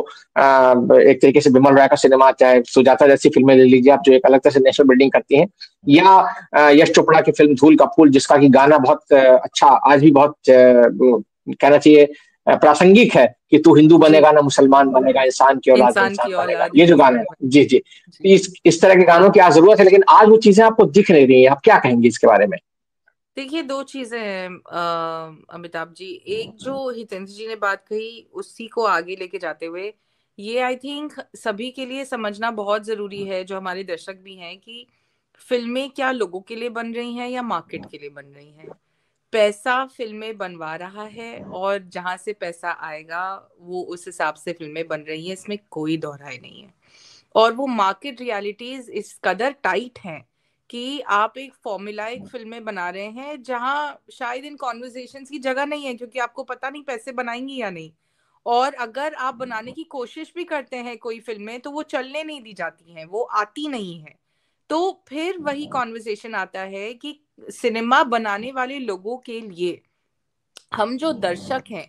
एक तरीके से बिमल रॉय का सिनेमा, चाहे सुजाता जैसी फिल्में ले लीजिए आप, जो एक अलग तरह से नेशनल बिल्डिंग करती हैं, या यश चोपड़ा की फिल्म धूल का फूल, जिसका की गाना बहुत अच्छा, आज भी बहुत कहना चाहिए प्रासंगिक है कि तू हिंदू बनेगा ना मुसलमान बनेगा, इंसान की औलाद इंसान बनेगा। ये जो गाने हैं, जी जी, इस तरह के गानों की आज जरूरत है, लेकिन आज वो चीजें आपको दिख नहीं रही है। आप क्या कहेंगे इसके बारे में? देखिए, दो चीजें हैं अमिताभ जी। एक जो हितेंद्र जी ने बात कही, उसी को आगे लेके जाते हुए, ये आई थिंक सभी के लिए समझना बहुत जरूरी है, जो हमारे दर्शक भी हैं, कि फिल्में क्या लोगों के लिए बन रही हैं या मार्केट के लिए बन रही हैं। पैसा फिल्में बनवा रहा है और जहां से पैसा आएगा वो उस हिसाब से फिल्में बन रही हैं, इसमें कोई दोहराई नहीं है। और वो मार्केट रियलिटीज इस कदर टाइट हैं कि आप एक फॉर्मुलाइक फिल्में बना रहे हैं जहां शायद इन कॉन्वर्सेशंस की जगह नहीं है, क्योंकि आपको पता नहीं पैसे बनाएंगी या नहीं। और अगर आप बनाने की कोशिश भी करते हैं कोई फिल्में, तो वो चलने नहीं दी जाती हैं, वो आती नहीं है। तो फिर वही कॉन्वर्सेशन आता है कि सिनेमा बनाने वाले लोगों के लिए हम जो दर्शक हैं,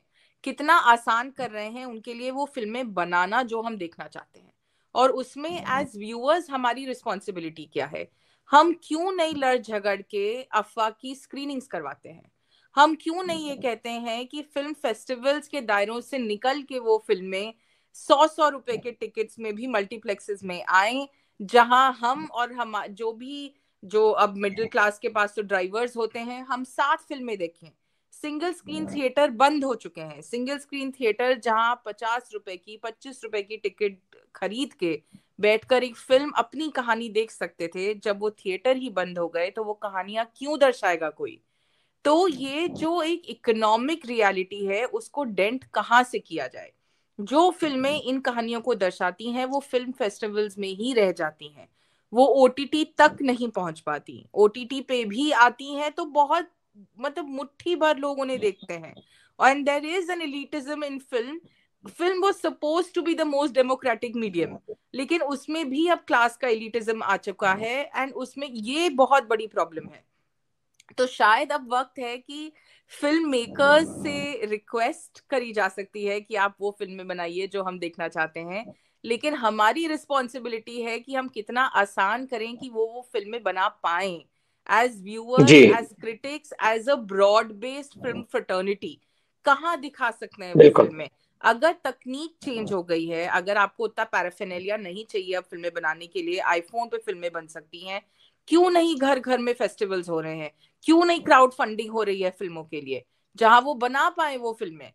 कितना आसान कर रहे हैं उनके लिए वो फिल्में बनाना जो हम देखना चाहते हैं। और उसमें एज व्यूअर्स हमारी रिस्पॉन्सिबिलिटी क्या है? हम क्यों नहीं लड़ झगड़ के अफवाह की स्क्रीनिंग्स करवाते हैं? हम क्यों नहीं ये कहते हैं कि फिल्म फेस्टिवल्स के दायरों से निकल के वो फिल्में 100 रुपए के टिकट्स में भी मल्टीप्लेक्सेस में आए, जहां हम और हम जो अब मिडिल क्लास के पास तो ड्राइवर्स होते हैं, हम 7 फिल्में देखें। सिंगल स्क्रीन थिएटर बंद हो चुके हैं। सिंगल स्क्रीन थिएटर जहां 50 रुपए की 25 रुपए की टिकट खरीद के बैठकर एक फिल्म अपनी कहानी देख सकते थे, जब वो थिएटर ही बंद हो गए तो वो कहानियां क्यों दर्शाएगा कोई? तो ये जो एक इकोनॉमिक रियलिटी है उसको डेंट कहाँ से किया जाए? जो फिल्में इन कहानियों को दर्शाती हैं वो फिल्म फेस्टिवल्स में ही रह जाती हैं, वो ओटीटी तक नहीं पहुंच पाती। ओटीटी पे भी आती हैं तो बहुत मतलब मुट्ठी भर लोग उन्हें देखते हैं। And there is an elitism in film. Film was supposed to be the most democratic medium, लेकिन उसमें भी अब क्लास का एलिटिज्म आ चुका है एंड उसमें ये बहुत बड़ी प्रॉब्लम है। तो शायद अब वक्त है कि फिल्म मेकर्स से रिक्वेस्ट करी जा सकती है कि आप वो फिल्में बनाइए जो हम देखना चाहते हैं, लेकिन हमारी रिस्पॉन्सिबिलिटी है कि हम कितना आसान करें कि वो फिल्में बना पाएं। एज व्यूअर्स, जी as critics, as a broad based film fraternity कहाँ दिखा सकते हैं वो बिल्कुल। फिल्में? अगर तकनीक चेंज हो गई है, अगर आपको उतना पैराफिनेलिया नहीं चाहिए अब फिल्में बनाने के लिए, आईफोन पे फिल्में बन सकती हैं, क्यों नहीं घर घर में फेस्टिवल्स हो रहे हैं? क्यों नहीं क्राउड फंडिंग हो रही है फिल्मों के लिए, जहां वो बना पाए वो फिल्में?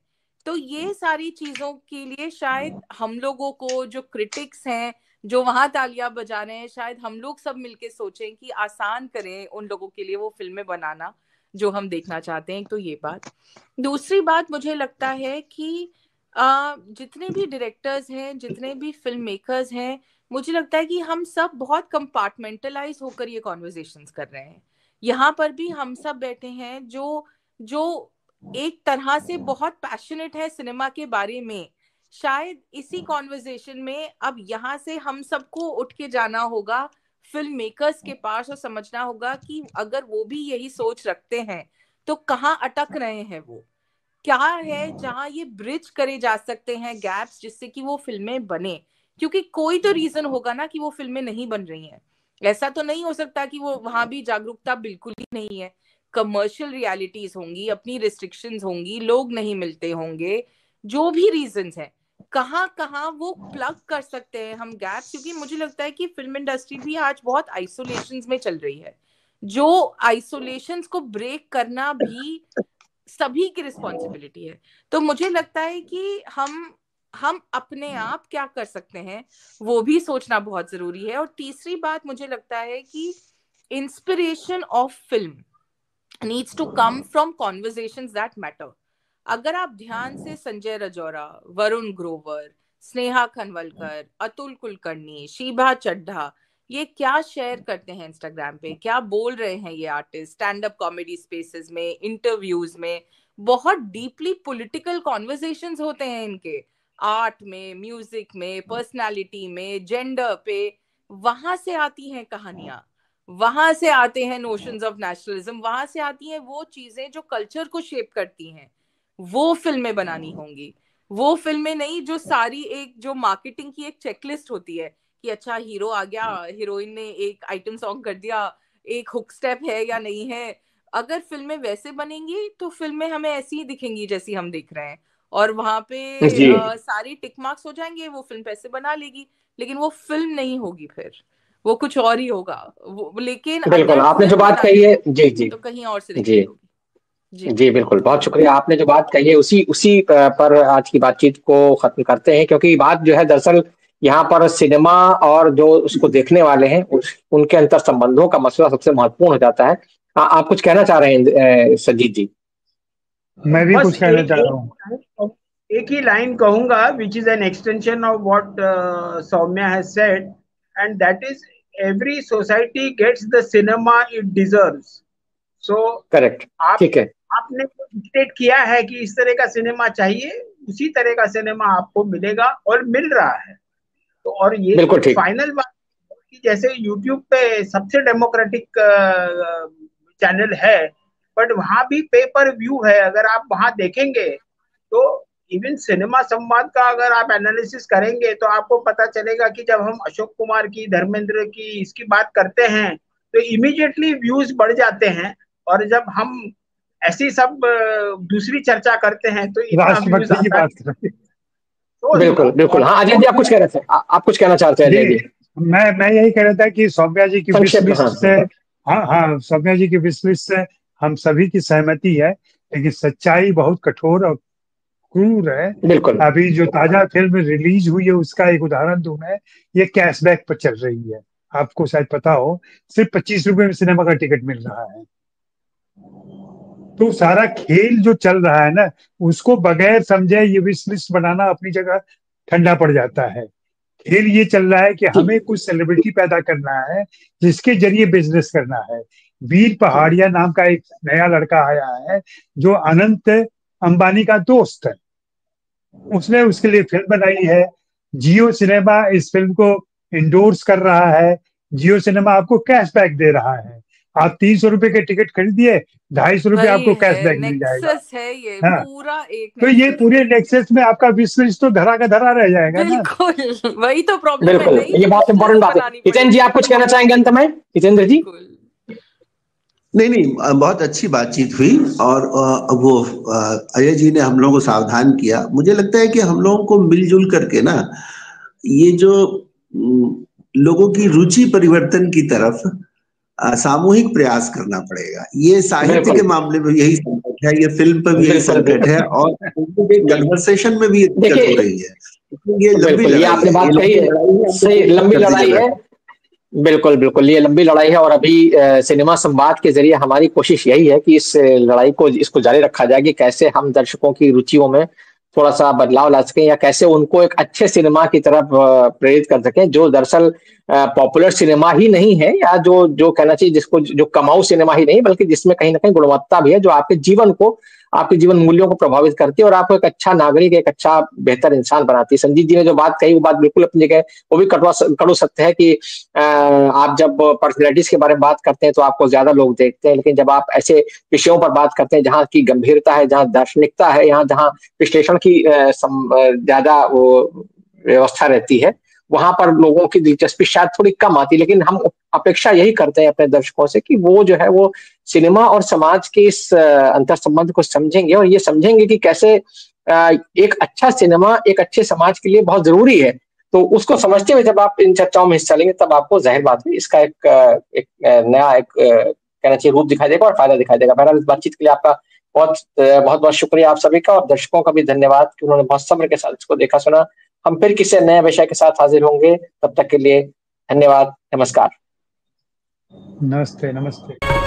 तो ये सारी चीजों के लिए शायद हम लोगों को, जो क्रिटिक्स हैं जो वहां तालियां बजा रहे हैं, शायद हम लोग सब मिलके सोचें कि आसान करें उन लोगों के लिए वो फिल्में बनाना जो हम देखना चाहते हैं। तो ये बात। दूसरी बात, मुझे लगता है कि जितने भी डायरेक्टर्स हैं, जितने भी फिल्म मेकर्स हैं, मुझे लगता है कि हम सब बहुत कंपार्टमेंटलाइज होकर ये कॉन्वर्जेशंस कर रहे हैं। यहाँ पर भी हम सब बैठे हैं जो जो एक तरह से बहुत पैशनेट है सिनेमा के बारे में। शायद इसी कॉन्वर्जेशन में अब यहाँ से हम सबको उठ के जाना होगा फिल्म मेकर्स के पास और समझना होगा कि अगर वो भी यही सोच रखते हैं तो कहाँ अटक रहे हैं, वो क्या है जहां ये ब्रिज करे जा सकते हैं गैप्स, जिससे कि वो फिल्में बने। क्योंकि कोई तो रीजन होगा ना कि वो फिल्में नहीं बन रही हैं। ऐसा तो नहीं हो सकता कि वो वहां भी जागरूकता बिल्कुल ही नहीं है। कमर्शियल रियलिटीज होंगी, अपनी रिस्ट्रिक्शंस होंगी, लोग नहीं मिलते होंगे, जो भी रीजंस हैं, कहाँ कहाँ वो प्लग कर सकते हैं हम गैप। क्योंकि मुझे लगता है कि फिल्म इंडस्ट्री भी आज बहुत आइसोलेशंस में चल रही है। जो आइसोलेशंस को ब्रेक करना भी सभी की रिस्पॉन्सिबिलिटी है। तो मुझे लगता है कि हम अपने आप क्या कर सकते हैं वो भी सोचना बहुत जरूरी है। और तीसरी बात, मुझे लगता है कि inspiration of film needs to come from conversations that matter. अगर आप ध्यान से संजय रजौरा, वरुण ग्रोवर, स्नेहा खनवलकर, अतुल कुलकर्णी, शीबा चड्ढा, ये क्या शेयर करते हैं इंस्टाग्राम पे, क्या बोल रहे हैं ये artist stand up comedy spaces में, इंटरव्यूज में, बहुत डीपली पॉलिटिकल कॉन्वर्सेशंस होते हैं इनके, आर्ट में, म्यूजिक में, पर्सनालिटी में, जेंडर पे। वहां से आती हैं कहानियां, वहां से आते हैं नोशंस ऑफ नेशनलिज्म, वहां से आती हैं वो चीजें जो कल्चर को शेप करती हैं। वो फिल्में बनानी होंगी, वो फिल्में नहीं जो सारी एक जो मार्केटिंग की एक चेकलिस्ट होती है कि अच्छा हीरो आ गया, हीरोइन ने एक आइटम सॉन्ग कर दिया, एक हुक स्टेप है या नहीं है। अगर फिल्में वैसे बनेंगी तो फिल्में हमें ऐसी ही दिखेंगी जैसी हम देख रहे हैं, और वहां पे जी सारी टिक मार्क्स हो जाएंगे, वो फिल्म पैसे बना लेगी, लेकिन वो फिल्म नहीं होगी, फिर वो कुछ और ही होगा। लेकिन बिल्कुल, अगर आपने जो फिल्म बात बनानी कही है, है जी जी तो कहीं और से जी देखनी होगी। जी जी बिल्कुल, बहुत शुक्रिया। आपने जो बात कही है उसी उसी पर आज की बातचीत को खत्म करते हैं, क्योंकि बात जो है दरअसल यहाँ पर सिनेमा और जो उसको देखने वाले हैं उनके अंतर संबंधों का मसला सबसे महत्वपूर्ण हो जाता है। आप कुछ कहना चाह रहे हैं संजीत जी? मैं भी बस कुछ कहना चाह रहा हूँ। एक ही लाइन कहूंगा, which is an extension of what Soumya has said, and that is every society gets the cinema it deserves. So correct, आप ठीक है। आपने डिक्टेट किया है कि इस तरह का सिनेमा चाहिए, उसी तरह का सिनेमा आपको मिलेगा और मिल रहा है। तो और ये बिल्कुल ठीक। फाइनल बात कि जैसे यूट्यूब पे सबसे डेमोक्रेटिक चैनल है, बट वहां भी पे पर व्यू है। अगर आप वहां देखेंगे तो इवन सिनेमा संवाद का अगर आप एनालिसिस करेंगे तो आपको पता चलेगा कि जब हम अशोक कुमार की, धर्मेंद्र की, इसकी बात करते हैं तो इमीडिएटली व्यूज बढ़ जाते हैं, और जब हम ऐसी सब दूसरी चर्चा करते हैं तो इतना व्यूज राष्ट्रभक्ति की आता है। बात करें। तो बिल्कुल बिल्कुल। हाँ अजय जी, आप कुछ कह रहे थे, आप कुछ कहना चाहते हैं अजय जी? मैं यही कह रहा था कि सौम्या जी की विश संक्षेप में। लिस्ट हाँ से, हाँ सौम्या जी की विश लिस्ट से हम सभी की सहमति है, लेकिन सच्चाई बहुत कठोर और क्रूर है। बिल्कुल अभी जो ताजा फिल्म रिलीज हुई है उसका एक उदाहरण दूं मैं, ये कैशबैक पर चल रही है, आपको शायद पता हो, सिर्फ 25 रुपए में सिनेमा का टिकट मिल रहा है। तो सारा खेल जो चल रहा है ना, उसको बगैर समझे ये विश लिस्ट बनाना अपनी जगह ठंडा पड़ जाता है। खेल ये चल रहा है कि हमें कुछ सेलिब्रिटी पैदा करना है जिसके जरिए बिजनेस करना है। वीर पहाड़िया नाम का एक नया लड़का आया है जो अनंत अंबानी का दोस्त है, उसने उसके लिए फिल्म बनाई है। जियो सिनेमा इस फिल्म को इंडोर्स कर रहा है। जियो सिनेमा आपको कैशबैक दे रहा है। आप 300 रुपए के टिकट खरीदिए, 250 रुपए आपको कैशबैक मिल जाएगा। नेक्सस है ये हाँ, पूरा एक तो ये पूरे नेक्सस में आपका विश लिस्ट तो धरा का धरा रह जाएगा ना। बिल्कुल वही तो प्रॉब्लम है। बिल्कुल, ये बहुत इंपॉर्टेंट बात है। हितेंद्र जी, आप कुछ कहना चाहेंगे अंत में? हितेंद्र जी? नहीं, बहुत अच्छी बातचीत हुई, और वो अजय जी ने हम लोगों को सावधान किया। मुझे लगता है कि हम लोगों को मिलजुल करके ना ये जो लोगों की रुचि परिवर्तन की तरफ सामूहिक प्रयास करना पड़ेगा। ये साहित्य के मामले में यही संकट है, ये फिल्म पर भी यही संकट है, और कन्वर्सेशन में भी ये दिक्कत हो रही है। ये लंबी लड़ाई है, आपने बात कही है, सही, लंबी लड़ाई है। बिल्कुल बिल्कुल, ये लंबी लड़ाई है, और अभी सिनेमा संवाद के जरिए हमारी कोशिश यही है कि इस लड़ाई को, इसको जारी रखा जाए कि कैसे हम दर्शकों की रुचियों में थोड़ा सा बदलाव ला सकें, या कैसे उनको एक अच्छे सिनेमा की तरफ प्रेरित कर सकें, जो दरअसल पॉपुलर सिनेमा ही नहीं है, या जो जो कहना चाहिए जिसको, जो कमाऊ सिनेमा ही नहीं, बल्कि जिसमें कहीं ना कहीं गुणवत्ता भी है, जो आपके जीवन को, आपके जीवन मूल्यों को प्रभावित करती है और आपको एक अच्छा नागरिक, एक अच्छा बेहतर इंसान बनाती है। संजीत जी ने जो बात कही वो बात बिल्कुल अपनी जगह, वो भी कड़ू सत्य है कि आप जब पर्सनैलिटीज के बारे में बात करते हैं तो आपको ज्यादा लोग देखते हैं, लेकिन जब आप ऐसे विषयों पर बात करते हैं जहाँ की गंभीरता है, जहाँ दार्शनिकता है, यहाँ जहाँ विश्लेषण की ज्यादा वो व्यवस्था रहती है, वहां पर लोगों की दिलचस्पी शायद थोड़ी कम आती है। लेकिन हम अपेक्षा यही करते हैं अपने दर्शकों से कि वो जो है वो सिनेमा और समाज के इस अंतर संबंध को समझेंगे, और ये समझेंगे कि कैसे एक अच्छा सिनेमा एक अच्छे समाज के लिए बहुत जरूरी है। तो उसको समझते हुए जब आप इन चर्चाओं में हिस्सा लेंगे, तब आपको जाहिर बात है इसका एक नया, एक कहना चाहिए रूप दिखाई देगा और फायदा दिखाई देगा। बहरहाल इस बातचीत के लिए आपका बहुत बहुत बहुत शुक्रिया आप सभी का, और दर्शकों का भी धन्यवाद कि उन्होंने बहुत सब्र के साथ इसको देखा सुना। हम फिर किसी नए विषय के साथ हाजिर होंगे, तब तक के लिए धन्यवाद, नमस्कार। नमस्ते नमस्ते।